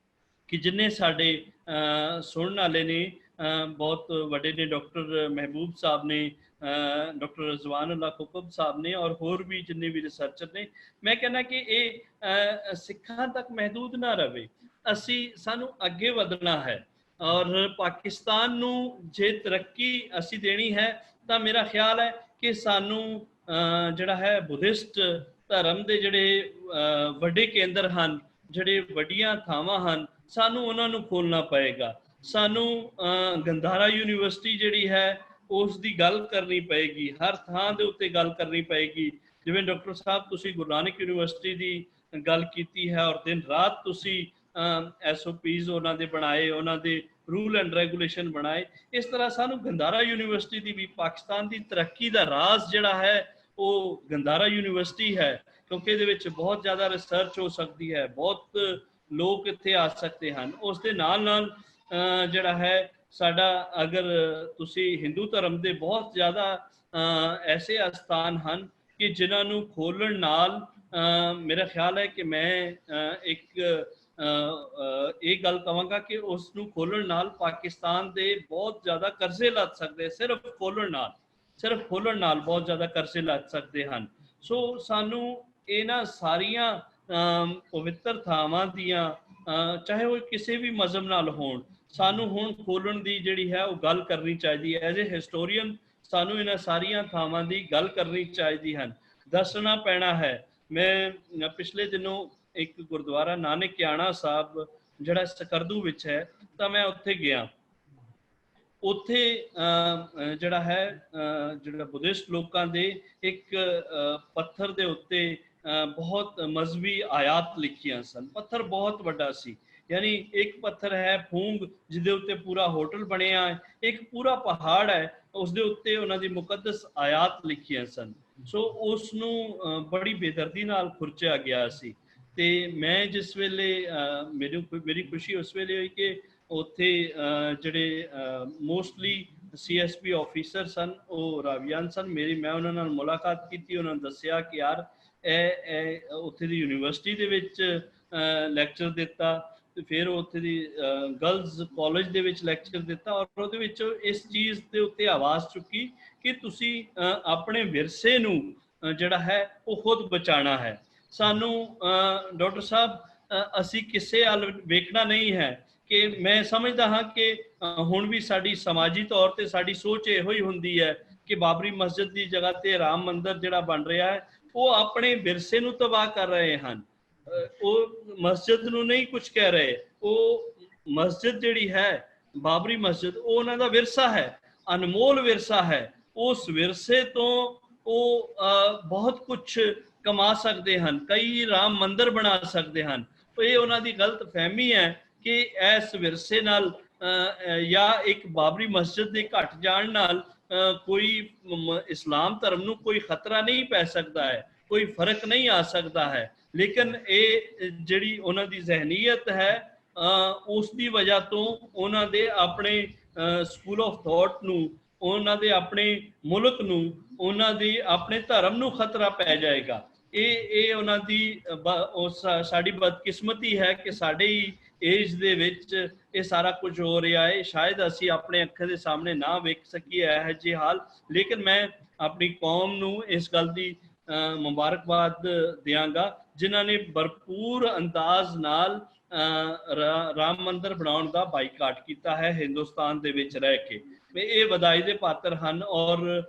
ਕਿ ਜਿੰਨੇ ਸਾਡੇ ਸੁਣਨ ਵਾਲੇ ਨੇ ਬਹੁਤ ਵੱਡੇ ਨੇ, ਡਾਕਟਰ ਮਹਿਬੂਬ ਸਾਹਿਬ ਨੇ, ਡਾਕਟਰ ਰਜ਼ਵਾਨ ਅੱਲਾ ਕੁਕਬ ਸਾਹਿਬ ਨੇ ਔਰ ਹੋਰ ਵੀ ਜਿੰਨੇ ਵੀ ਰਿਸਰਚਰ ਨੇ, ਮੈਂ ਕਹਿੰਦਾ ਕਿ ਇਹ ਸਿੱਖਾਂ ਤੱਕ ਮਹਿਦੂਦ ਨਾ ਰਹੇ। ਸਾਨੂੰ ਅੱਗੇ ਵਧਣਾ ਹੈ। ਔਰ ਪਾਕਿਸਤਾਨ ਨੂੰ ਜੇ ਤਰੱਕੀ ਅਸੀਂ ਦੇਣੀ ਹੈ ਤਾਂ ਮੇਰਾ ਖਿਆਲ ਹੈ ਕਿ ਸਾਨੂੰ ਜਿਹੜਾ ਹੈ ਬੁੱਧਿਸਟ ਧਰਮ ਦੇ ਜਿਹੜੇ ਵੱਡੇ ਕੇਂਦਰ ਹਨ, ਜਿਹੜੇ ਵੱਡੀਆਂ ਥਾਵਾਂ ਹਨ, ਸਾਨੂੰ ਉਹਨਾਂ ਨੂੰ ਖੋਲ੍ਹਣਾ ਪਏਗਾ। ਸਾਨੂੰ ਗੰਧਾਰਾ ਯੂਨੀਵਰਸਿਟੀ ਜਿਹੜੀ ਹੈ ਉਸ ਦੀ ਗੱਲ ਕਰਨੀ ਪਏਗੀ, ਹਰ ਥਾਂ ਦੇ ਉੱਤੇ ਗੱਲ ਕਰਨੀ ਪਏਗੀ। ਜਿਵੇਂ ਡਾਕਟਰ ਸਾਹਿਬ ਤੁਸੀਂ ਗੁਰੂ ਨਾਨਕ ਯੂਨੀਵਰਸਿਟੀ ਦੀ ਗੱਲ ਕੀਤੀ ਹੈ ਔਰ ਦਿਨ ਰਾਤ ਤੁਸੀਂ SOPs ਉਹਨਾਂ ਦੇ ਬਣਾਏ, ਉਹਨਾਂ ਦੇ ਰੂਲ ਐਂਡ ਰੈਗੂਲੇਸ਼ਨ ਬਣਾਏ, ਇਸ ਤਰ੍ਹਾਂ ਸਾਨੂੰ ਗੰਧਾਰਾ ਯੂਨੀਵਰਸਿਟੀ ਦੀ ਵੀ, ਪਾਕਿਸਤਾਨ ਦੀ ਤਰੱਕੀ ਦਾ ਰਾਜ਼ ਜਿਹੜਾ ਹੈ ਉਹ ਗੰਧਾਰਾ ਯੂਨੀਵਰਸਿਟੀ ਹੈ, ਕਿਉਂਕਿ ਇਹਦੇ ਵਿੱਚ ਬਹੁਤ ਜ਼ਿਆਦਾ ਰਿਸਰਚ ਹੋ ਸਕਦੀ ਹੈ, ਬਹੁਤ ਲੋਕ ਇੱਥੇ ਆ ਸਕਦੇ ਹਨ। ਉਸ ਦੇ ਨਾਲ ਨਾਲ ਜਿਹੜਾ ਹੈ ਸਾਡਾ, ਅਗਰ ਤੁਸੀਂ ਹਿੰਦੂ ਧਰਮ ਦੇ ਬਹੁਤ ਜ਼ਿਆਦਾ ਐਸੇ ਅਸਥਾਨ ਹਨ ਕਿ ਜਿਨ੍ਹਾਂ ਨੂੰ ਖੋਲ੍ਹਣ ਨਾਲ ਮੇਰਾ ਖਿਆਲ ਹੈ ਕਿ ਮੈਂ ਇੱਕ ਇਹ ਗੱਲ ਕਹਾਂਗਾ ਕਿ ਉਸ ਨੂੰ ਖੋਲ੍ਹਣ ਨਾਲ ਪਾਕਿਸਤਾਨ ਦੇ ਬਹੁਤ ਜ਼ਿਆਦਾ ਕਰਜ਼ੇ ਲੱਥ ਸਕਦੇ, ਸਿਰਫ ਖੋਲ੍ਹਣ ਨਾਲ ਬਹੁਤ ਜ਼ਿਆਦਾ ਕਰਜ਼ੇ ਲੱਥ ਸਕਦੇ ਹਨ। ਸੋ ਸਾਨੂੰ ਇਹਨਾਂ ਸਾਰੀਆਂ ਪਵਿੱਤਰ ਥਾਵਾਂ ਦੀਆਂ, ਚਾਹੇ ਉਹ ਕਿਸੇ ਵੀ ਮਜ਼ਹਬ ਨਾਲ ਹੋਣ, ਸਾਨੂੰ ਹੁਣ ਖੋਲ੍ਹਣ ਦੀ ਜਿਹੜੀ ਹੈ ਉਹ ਗੱਲ ਕਰਨੀ ਚਾਹੀਦੀ ਹੈ। ਐਜ਼ ਏ ਹਿਸਟੋਰੀਅਨ ਸਾਨੂੰ ਇਹਨਾਂ ਸਾਰੀਆਂ ਥਾਵਾਂ ਦੀ ਗੱਲ ਕਰਨੀ ਚਾਹੀਦੀ ਹਨ, ਦੱਸਣਾ ਪੈਣਾ ਹੈ। ਮੈਂ ਪਿਛਲੇ ਦਿਨੋਂ ਇੱਕ ਗੁਰਦੁਆਰਾ ਨਾਨਕਿਆਣਾ ਸਾਹਿਬ ਜਿਹੜਾ ਸਕਰਦੂ ਵਿੱਚ ਹੈ, ਤਾਂ ਮੈਂ ਉੱਥੇ ਗਿਆ। ਉੱਥੇ ਜਿਹੜਾ ਹੈ ਜਿਹੜਾ ਬੁੱਧਿਸਟ ਲੋਕਾਂ ਦੇ ਇੱਕ ਪੱਥਰ ਦੇ ਉੱਤੇ ਬਹੁਤ ਮਜ਼ਹਬੀ ਆਇਤ ਲਿਖੀਆਂ ਸਨ। ਪੱਥਰ ਬਹੁਤ ਵੱਡਾ ਸੀ, ਯਾਨੀ ਇੱਕ ਪੱਥਰ ਹੈ ਫੂੰਗ ਜਿਹਦੇ ਉੱਤੇ ਪੂਰਾ ਹੋਟਲ ਬਣਿਆ ਹੈ, ਇੱਕ ਪੂਰਾ ਪਹਾੜ ਹੈ ਉਸ ਦੇ ਉੱਤੇ ਉਹਨਾਂ ਦੀ ਮੁਕੱਦਸ ਆਇਤ ਲਿਖੀਆਂ ਸਨ। ਸੋ ਉਸ ਨੂੰ ਬੜੀ ਬੇਦਰਦੀ ਨਾਲ ਖੁਰਚਿਆ ਗਿਆ ਸੀ। ਤੇ ਮੈਂ ਜਿਸ ਵੇਲੇ ਮੇਰੀ ਖੁਸ਼ੀ ਉਸ ਵੇਲੇ ਹੋਈ ਕਿ ਉੱਥੇ ਜਿਹੜੇ ਮੋਸਟਲੀ CSP ਆਫੀਸਰ ਸਨ ਉਹ ਰਾਵੀਆਨ ਸਨ। ਮੈਂ ਉਹਨਾਂ ਨਾਲ ਮੁਲਾਕਾਤ ਕੀਤੀ, ਉਹਨਾਂ ਨੂੰ ਦੱਸਿਆ ਕਿ ਯਾਰ ਇਹ ਉੱਥੇ ਦੀ ਯੂਨੀਵਰਸਿਟੀ ਦੇ ਵਿੱਚ ਲੈਕਚਰ ਦਿੱਤਾ, ਤੇ ਫਿਰ ਉੱਥੇ ਦੀ ਗਰਲਜ਼ ਕਾਲਜ ਦੇ ਵਿੱਚ ਲੈਕਚਰ ਦਿੱਤਾ, ਔਰ ਉਹਦੇ ਵਿੱਚ ਇਸ ਚੀਜ਼ ਦੇ ਉੱਤੇ ਆਵਾਜ਼ ਚੁੱਕੀ ਕਿ ਤੁਸੀਂ ਆਪਣੇ ਵਿਰਸੇ ਨੂੰ ਜਿਹੜਾ ਹੈ ਉਹ ਖੁਦ ਬਚਾਉਣਾ ਹੈ। ਸਾਨੂੰ ਡਾਕਟਰ ਸਾਹਿਬ ਅਸੀਂ ਕਿਸੇ ਵੱਲ ਵੇਖਣਾ ਨਹੀਂ ਹੈ ਕਿ ਮੈਂ ਸਮਝਦਾ ਹਾਂ ਕਿ ਹੁਣ ਵੀ ਸਾਡੀ ਸਮਾਜੀ ਤੌਰ ਤੇ ਸਾਡੀ ਸੋਚ ਇਹੋ ਹੀ ਹੁੰਦੀ ਹੈ ਕਿ ਬਾਬਰੀ ਮਸਜਿਦ ਦੀ ਜਗ੍ਹਾ ਤੇ ਰਾਮ ਮੰਦਿਰ ਜਿਹੜਾ ਬਣ ਰਿਹਾ ਹੈ ਉਹ ਆਪਣੇ ਵਿਰਸੇ ਨੂੰ ਤਬਾਹ ਕਰ ਰਹੇ ਹਨ। ਉਹ ਮਸਜਿਦ ਨੂੰ ਨਹੀਂ ਕੁਝ ਕਹਿ ਰਹੇ, ਉਹ ਮਸਜਿਦ ਜਿਹੜੀ ਹੈ ਬਾਬਰੀ ਮਸਜਿਦ ਉਹ ਉਹਨਾਂ ਦਾ ਵਿਰਸਾ ਹੈ, ਅਨਮੋਲ ਵਿਰਸਾ ਹੈ। ਉਸ ਵਿਰਸੇ ਤੋਂ ਉਹ ਬਹੁਤ ਕੁਝ ਕਮਾ ਸਕਦੇ ਹਨ, ਕਈ ਰਾਮ ਮੰਦਿਰ ਬਣਾ ਸਕਦੇ ਹਨ। ਇਹ ਉਹਨਾਂ ਦੀ ਗਲਤ ਫਹਿਮੀ ਹੈ ਕਿ ਇਸ ਵਿਰਸੇ ਨਾਲ ਜਾਂ ਇੱਕ ਬਾਬਰੀ ਮਸਜਿਦ ਦੇ ਘਟ ਜਾਣ ਨਾਲ ਕੋਈ ਇਸਲਾਮ ਧਰਮ ਨੂੰ ਕੋਈ ਖਤਰਾ ਨਹੀਂ ਪੈ ਸਕਦਾ ਹੈ, ਕੋਈ ਫਰਕ ਨਹੀਂ ਆ ਸਕਦਾ ਹੈ। ਲੇਕਿਨ ਇਹ ਜਿਹੜੀ ਉਹਨਾਂ ਦੀ ਜ਼ਹਿਨੀਅਤ ਹੈ ਉਸ ਦੀ ਵਜ੍ਹਾ ਤੋਂ ਉਹਨਾਂ ਦੇ ਆਪਣੇ ਸਕੂਲ ਆਫ ਥਾਟ ਨੂੰ, ਉਹਨਾਂ ਦੇ ਆਪਣੇ ਮੁਲਕ ਨੂੰ, ਉਹਨਾਂ ਦੀ ਆਪਣੇ ਧਰਮ ਨੂੰ ਖਤਰਾ ਪੈ ਜਾਏਗਾ। ਇਹ ਉਹਨਾਂ ਦੀ ਸਾਡੀ ਬਦਕਿਸਮਤੀ ਹੈ ਕਿ ਸਾਡੇ ਹੀ ਏਜ ਦੇ ਵਿੱਚ ਇਹ ਸਾਰਾ ਕੁਝ ਹੋ ਰਿਹਾ ਹੈ। ਸ਼ਾਇਦ ਅਸੀਂ ਆਪਣੇ ਅੱਖਾਂ ਦੇ ਸਾਹਮਣੇ ਨਾ ਵੇਖ ਸਕੀਏ ਇਹੋ ਜਿਹੇ ਹਾਲ, ਲੇਕਿਨ ਮੈਂ ਆਪਣੀ ਕੌਮ ਨੂੰ ਇਸ ਗੱਲ ਦੀ ਮੁਬਾਰਕਬਾਦ ਦਿਆਂਗਾ ਜਿਨ੍ਹਾਂ ਨੇ ਭਰਪੂਰ ਅੰਦਾਜ਼ ਨਾਲ ਰਾਮ ਮੰਦਿਰ ਬਣਾਉਣ ਦਾ ਬਾਈਕਾਟ ਕੀਤਾ ਹੈ ਹਿੰਦੁਸਤਾਨ ਦੇ ਵਿੱਚ ਰਹਿ ਕੇ। ਇਹ ਵਧਾਈ ਦੇ ਪਾਤਰ ਹਨ। ਔਰ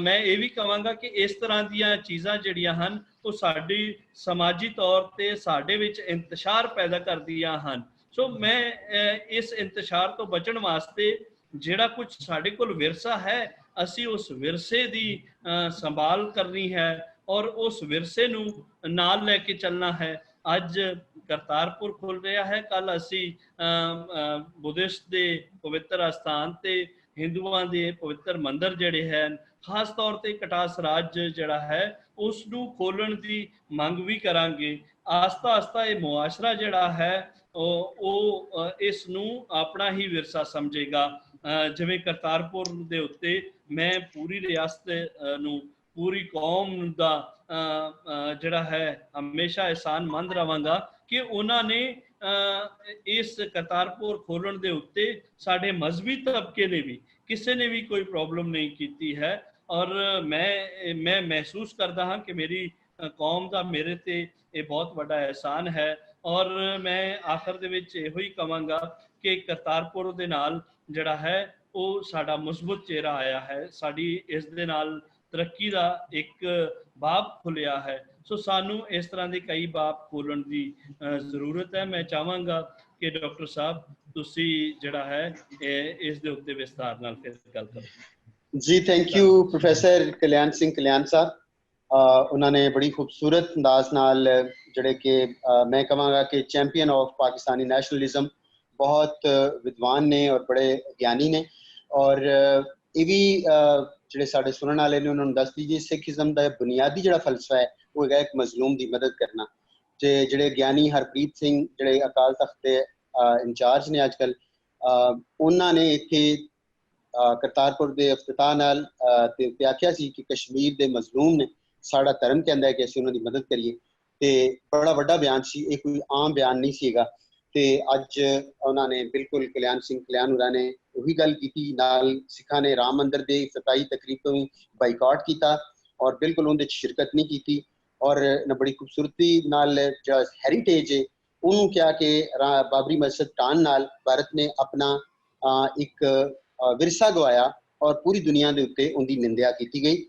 ਮੈਂ ਇਹ ਵੀ ਕਹਾਂਗਾ ਕਿ ਇਸ ਤਰ੍ਹਾਂ ਦੀਆਂ ਚੀਜ਼ਾਂ ਜਿਹੜੀਆਂ ਹਨ ਉਹ ਸਾਡੀ ਸਮਾਜੀ ਤੌਰ ਤੇ ਸਾਡੇ ਵਿੱਚ ਇੰਤਸ਼ਾਰ ਪੈਦਾ ਕਰਦੀਆਂ ਹਨ। ਸੋ ਮੈਂ ਇਸ ਇੰਤਸ਼ਾਰ ਤੋਂ ਬਚਣ ਵਾਸਤੇ ਜਿਹੜਾ ਕੁਝ ਸਾਡੇ ਕੋਲ ਵਿਰਸਾ ਹੈ ਅਸੀਂ ਉਸ ਵਿਰਸੇ ਦੀ ਸੰਭਾਲ ਕਰਨੀ ਹੈ ਔਰ ਉਸ ਵਿਰਸੇ ਨੂੰ ਨਾਲ ਲੈ ਕੇ ਚੱਲਣਾ ਹੈ। ਅੱਜ ਕਰਤਾਰਪੁਰ ਖੁੱਲ ਰਿਹਾ ਹੈ, ਕੱਲ ਅਸੀਂ ਬੁੱਧਿਸਟ ਦੇ ਪਵਿੱਤਰ ਅਸਥਾਨ ਤੇ ਹਿੰਦੂਆਂ ਦੇ ਪਵਿੱਤਰ ਮੰਦਿਰ ਜਿਹੜੇ ਹਨ, ਖਾਸ ਤੌਰ ਤੇ ਕਟਾਸ ਰਾਜ ਜਿਹੜਾ ਹੈ ਉਸ ਨੂੰ ਖੋਲਣ ਦੀ ਮੰਗ ਵੀ ਕਰਾਂਗੇ। ਆਸਤਾ ਆਸਤਾ ਇਹ ਮੁਆਸ਼ਰਾ ਜਿਹੜਾ ਹੈ ਉਹ ਇਸ ਨੂੰ ਆਪਣਾ ਹੀ ਵਿਰਸਾ ਸਮਝੇਗਾ। ਜਿਵੇਂ ਕਰਤਾਰਪੁਰ ਦੇ ਉੱਤੇ ਮੈਂ ਪੂਰੀ ਰਿਆਸਤ ਨੂੰ, ਪੂਰੀ ਕੌਮ ਦਾ ਜਿਹੜਾ ਹੈ ਹਮੇਸ਼ਾ ਅਹਿਸਾਨਮੰਦ ਰਵਾਂਗਾ ਕਿ ਉਹਨਾਂ ਨੇ ਇਸ ਕਰਤਾਰਪੁਰ ਖੋਲਣ ਦੇ ਉੱਤੇ ਸਾਡੇ ਮਜ਼ਹਬੀ ਤਬਕੇ ਨੇ ਵੀ, ਕਿਸੇ ਨੇ ਵੀ ਕੋਈ ਪ੍ਰੋਬਲਮ ਨਹੀਂ ਕੀਤੀ ਹੈ। ਔਰ ਮੈਂ ਮਹਿਸੂਸ ਕਰਦਾ ਹਾਂ ਕਿ ਮੇਰੀ ਕੌਮ ਦਾ ਮੇਰੇ ਤੇ ਇਹ ਬਹੁਤ ਵੱਡਾ ਅਹਿਸਾਨ ਹੈ। ਔਰ ਮੈਂ ਆਖਰ ਦੇ ਵਿੱਚ ਇਹੋ ਹੀ ਕਹਾਂਗਾ ਕਿ ਕਰਤਾਰਪੁਰ ਦੇ ਨਾਲ ਜਿਹੜਾ ਹੈ ਉਹ ਸਾਡਾ ਮੁਸਬਤ ਚਿਹਰਾ ਆਇਆ ਹੈ, ਸਾਡੀ ਇਸ ਦੇ ਨਾਲ ਤਰੱਕੀ ਦਾ ਇੱਕ ਬਾਬ ਖੁੱਲਿਆ ਹੈ। ਸੋ ਸਾਨੂੰ ਇਸ ਤਰ੍ਹਾਂ ਦੇ ਕਈ ਬਾਬ ਖੋਲਣ ਦੀ ਜ਼ਰੂਰਤ ਹੈ। ਮੈਂ ਚਾਹਾਂਗਾ ਕਿ ਡਾਕਟਰ ਸਾਹਿਬ ਤੁਸੀਂ ਜਿਹੜਾ ਹੈ ਇਸ ਦੇ ਉੱਤੇ ਵਿਸਤਾਰ ਨਾਲ ਫਿਰ ਗੱਲ ਕਰੋ। ਜੀ ਥੈਂਕ ਯੂ ਪ੍ਰੋਫੈਸਰ ਕਲਿਆਣ ਸਿੰਘ ਕਲਿਆਣ ਸਾਹਿਬ। ਉਹਨਾਂ ਨੇ ਬੜੀ ਖੂਬਸੂਰਤ ਅੰਦਾਜ਼ ਨਾਲ ਜਿਹੜੇ ਕਿ ਮੈਂ ਕਹਾਂਗਾ ਕਿ ਚੈਂਪੀਅਨ ਆਫ ਪਾਕਿਸਤਾਨੀ ਨੈਸ਼ਨਲਿਜ਼ਮ, ਬਹੁਤ ਵਿਦਵਾਨ ਨੇ ਔਰ ਬੜੇ ਗਿਆਨੀ ਨੇ। ਔਰ ਇਹ ਵੀ ਜਿਹੜੇ ਸਾਡੇ ਸੁਣਨ ਵਾਲੇ ਨੇ ਉਹਨਾਂ ਨੂੰ ਦੱਸ ਦਈਏ, ਸਿੱਖੀਜ਼ਮ ਦਾ ਬੁਨਿਆਦੀ ਜਿਹੜਾ ਫਲਸਫਾ ਹੈ ਉਹ ਹੈਗਾ ਇੱਕ ਮਜ਼ਲੂਮ ਦੀ ਮਦਦ ਕਰਨਾ। ਤੇ ਜਿਹੜੇ ਗਿਆਨੀ ਹਰਪ੍ਰੀਤ ਸਿੰਘ ਜਿਹੜੇ ਅਕਾਲ ਤਖਤ ਦੇ ਇੰਚਾਰਜ ਨੇ ਅੱਜ ਕੱਲ੍ਹ, ਉਹਨਾਂ ਨੇ ਇੱਥੇ ਕਰਤਾਰਪੁਰ ਦੇ ਇਫਤਤਾਹ ਨਾਲ ਤੇ ਆਖਿਆ ਸੀ ਕਿ ਕਸ਼ਮੀਰ ਦੇ ਮਜ਼ਲੂਮ ਨੇ, ਸਾਡਾ ਧਰਮ ਕਹਿੰਦਾ ਹੈ ਕਿ ਅਸੀਂ ਉਹਨਾਂ ਦੀ ਮਦਦ ਕਰੀਏ। ਤੇ ਬੜਾ ਵੱਡਾ ਬਿਆਨ ਸੀ ਇਹ, ਕੋਈ ਆਮ ਬਿਆਨ ਨਹੀਂ ਸੀਗਾ। ਤੇ ਅੱਜ ਉਹਨਾਂ ਨੇ ਬਿਲਕੁਲ ਕਲਿਆਣ ਸਿੰਘ ਕਲਿਆਣ ਹੋਰਾਂ ਨੇ ਉਹੀ ਗੱਲ ਕੀਤੀ। ਨਾਲ ਸਿੱਖਾਂ ਨੇ ਰਾਮ ਮੰਦਿਰ ਦੇ ਇਫਤਤਾਹੀ ਤਕਰੀਬ ਤੋਂ ਵੀ ਬਾਈਕਾਟ ਕੀਤਾ ਔਰ ਬਿਲਕੁਲ ਉਹਦੇ 'ਚ ਸ਼ਿਰਕਤ ਨਹੀਂ ਕੀਤੀ। ਔਰ ਬੜੀ ਖੂਬਸੂਰਤੀ ਨਾਲ ਜਿਹੜਾ ਹੈਰੀਟੇਜ ਹੈ ਉਹਨੂੰ ਕਿਹਾ ਕਿ ਬਾਬਰੀ ਮਸਜਿਦ ਢਾਣ ਨਾਲ ਭਾਰਤ ਨੇ ਆਪਣਾ ਇੱਕ ਵਿਰਸਾ ਗਵਾਇਆ ਔਰ ਪੂਰੀ ਦੁਨੀਆ ਦੇ ਉੱਤੇ ਉਹਦੀ ਨਿੰਦਿਆ ਕੀਤੀ ਗਈ।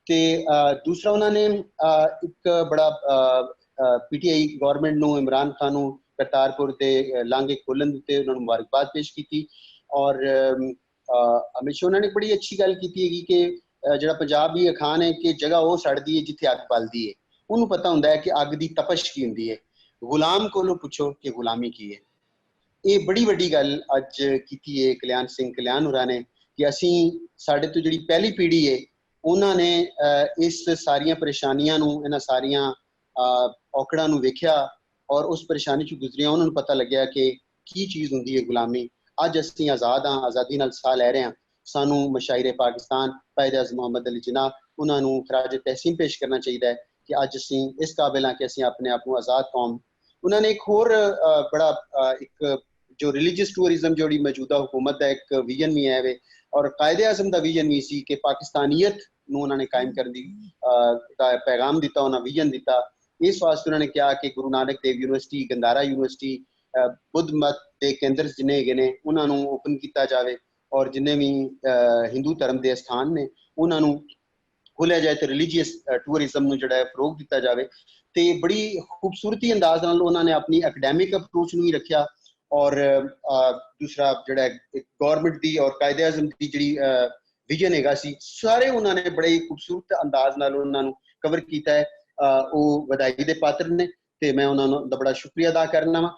ਤੇ ਦੂਸਰਾ ਉਹਨਾਂ ਨੇ ਇੱਕ ਬੜਾ ਪੀਟੀਆਈ ਗਵਰਨਮੈਂਟ ਨੂੰ, ਇਮਰਾਨ ਖਾਨ ਨੂੰ ਕਰਤਾਰਪੁਰ ਦੇ ਲਾਂਘੇ ਖੋਲ੍ਹਣ ਦੇ ਉੱਤੇ ਉਹਨਾਂ ਨੂੰ ਮੁਬਾਰਕਬਾਦ ਪੇਸ਼ ਕੀਤੀ। ਔਰ ਹਮੇਸ਼ਾ ਉਹਨਾਂ ਨੇ ਬੜੀ ਅੱਛੀ ਗੱਲ ਕੀਤੀ ਹੈਗੀ ਕਿ ਜਿਹੜਾ ਪੰਜਾਬੀ ਅਖਾਣ ਹੈ ਕਿ ਜਗ੍ਹਾ ਉਹ ਸੜਦੀ ਹੈ ਜਿੱਥੇ ਅੱਗ ਬਲਦੀ ਹੈ। ਉਹਨੂੰ ਪਤਾ ਹੁੰਦਾ ਹੈ ਕਿ ਅੱਗ ਦੀ ਤਪਸ਼ ਕੀ ਹੁੰਦੀ ਹੈ। ਗੁਲਾਮ ਕੋਲੋਂ ਪੁੱਛੋ ਕਿ ਗੁਲਾਮੀ ਕੀ ਹੈ। ਇਹ ਬੜੀ ਵੱਡੀ ਗੱਲ ਅੱਜ ਕੀਤੀ ਹੈ ਕਲਿਆਣ ਸਿੰਘ ਕਲਿਆਣ ਹੋਰਾਂ ਨੇ ਕਿ ਅਸੀਂ, ਸਾਡੇ ਤੋਂ ਜਿਹੜੀ ਪਹਿਲੀ ਪੀੜ੍ਹੀ ਹੈ ਉਹਨਾਂ ਨੇ ਇਸ ਸਾਰੀਆਂ ਪਰੇਸ਼ਾਨੀਆਂ ਨੂੰ, ਇਹਨਾਂ ਸਾਰੀਆਂ ਔਕੜਾਂ ਨੂੰ ਵੇਖਿਆ ਔਰ ਉਸ ਪਰੇਸ਼ਾਨੀ 'ਚ ਗੁਜ਼ਰਿਆ। ਉਹਨਾਂ ਨੂੰ ਪਤਾ ਲੱਗਿਆ ਕਿ ਕੀ ਚੀਜ਼ ਹੁੰਦੀ ਹੈ ਗੁਲਾਮੀ। ਅੱਜ ਅਸੀਂ ਆਜ਼ਾਦ ਹਾਂ, ਆਜ਼ਾਦੀ ਨਾਲ ਸਾਹ ਲੈ ਰਹੇ ਹਾਂ। ਸਾਨੂੰ ਮਸ਼ਾਇਰੇ ਪਾਕਿਸਤਾਨ ਕਾਇਦ ਆਜ਼ਮ ਮੁਹੰਮਦ ਅਲੀ ਜਿਨਾਹ, ਉਹਨਾਂ ਨੂੰ ਖਰਾਜ ਤਹਿਸੀਨ ਪੇਸ਼ ਕਰਨਾ ਚਾਹੀਦਾ ਹੈ ਕਿ ਅੱਜ ਅਸੀਂ ਇਸ ਕਾਬਿਲ ਹਾਂ ਕਿ ਅਸੀਂ ਆਪਣੇ ਆਪ ਨੂੰ ਆਜ਼ਾਦ ਕੌਮ। ਉਹਨਾਂ ਨੇ ਇੱਕ ਹੋਰ ਬੜਾ ਇੱਕ ਜੋ ਰਿਲੀਜੀਅਸ ਟੂਰਿਜ਼ਮ ਜਿਹੜੀ ਮੌਜੂਦਾ ਹੁਕੂਮਤ ਦਾ ਇੱਕ ਵਿਜ਼ਨ ਵੀ ਹੈ ਵੇ, ਔਰ ਕਾਇਦ ਆਜ਼ਮ ਦਾ ਵਿਜ਼ਨ ਵੀ ਸੀ ਕਿ ਪਾਕਿਸਤਾਨੀਅਤ ਨੂੰ ਉਹਨਾਂ ਨੇ ਕਾਇਮ ਕਰਨ ਦੀ ਪੈਗਾਮ ਦਿੱਤਾ, ਉਹਨਾਂ ਵਿਜ਼ਨ ਦਿੱਤਾ। ਇਸ ਵਾਸਤੇ ਉਹਨਾਂ ਨੇ ਕਿਹਾ ਕਿ ਗੁਰੂ ਨਾਨਕ ਦੇਵ ਯੂਨੀਵਰਸਿਟੀ, ਗੰਦਾਰਾ ਯੂਨੀਵਰਸਿਟੀ, ਬੁੱਧ ਮਤ ਦੇ ਕੇਂਦਰ ਜਿੰਨੇ ਹੈਗੇ ਨੇ ਉਹਨਾਂ ਨੂੰ ਓਪਨ ਕੀਤਾ ਜਾਵੇ ਔਰ ਜਿੰਨੇ ਵੀ ਹਿੰਦੂ ਧਰਮ ਦੇ ਸਥਾਨ ਨੇ ਉਹਨਾਂ ਨੂੰ ਖੋਲ੍ਹਿਆ ਜਾਏ ਤੇ ਰਿਲੀਜੀਅਸ ਟੂਰਿਜ਼ਮ ਨੂੰ ਜਿਹੜਾ ਹੈ ਫਰੋਗ ਦਿੱਤਾ ਜਾਵੇ। ਤੇ ਬੜੀ ਖੂਬਸੂਰਤੀ ਅੰਦਾਜ਼ ਨਾਲ ਉਹਨਾਂ ਨੇ ਆਪਣੀ ਅਕੈਡੈਮਿਕ ਅਪਰੋਚ ਨੂੰ ਵੀ ਰੱਖਿਆ। ਔਰ ਦੂਸਰਾ ਜਿਹੜਾ ਗੌਰਮੈਂਟ ਦੀ ਔਰ ਕਾਇਦ ਆਜ਼ਮ ਦੀ ਜਿਹੜੀ ਵਿਜ਼ਨ ਹੈਗਾ ਸੀ, ਸਾਰੇ ਉਹਨਾਂ ਨੇ ਬੜੇ ਖੂਬਸੂਰਤ ਅੰਦਾਜ਼ ਨਾਲ ਉਹਨਾਂ ਨੂੰ ਕਵਰ ਕੀਤਾ ਹੈ। ਉਹ ਵਧਾਈ ਦੇ ਪਾਤਰ ਨੇ ਤੇ ਮੈਂ ਉਹਨਾਂ ਦਾ ਬੜਾ ਸ਼ੁਕਰੀਆ ਅਦਾ ਕਰਨਾ ਵਾ।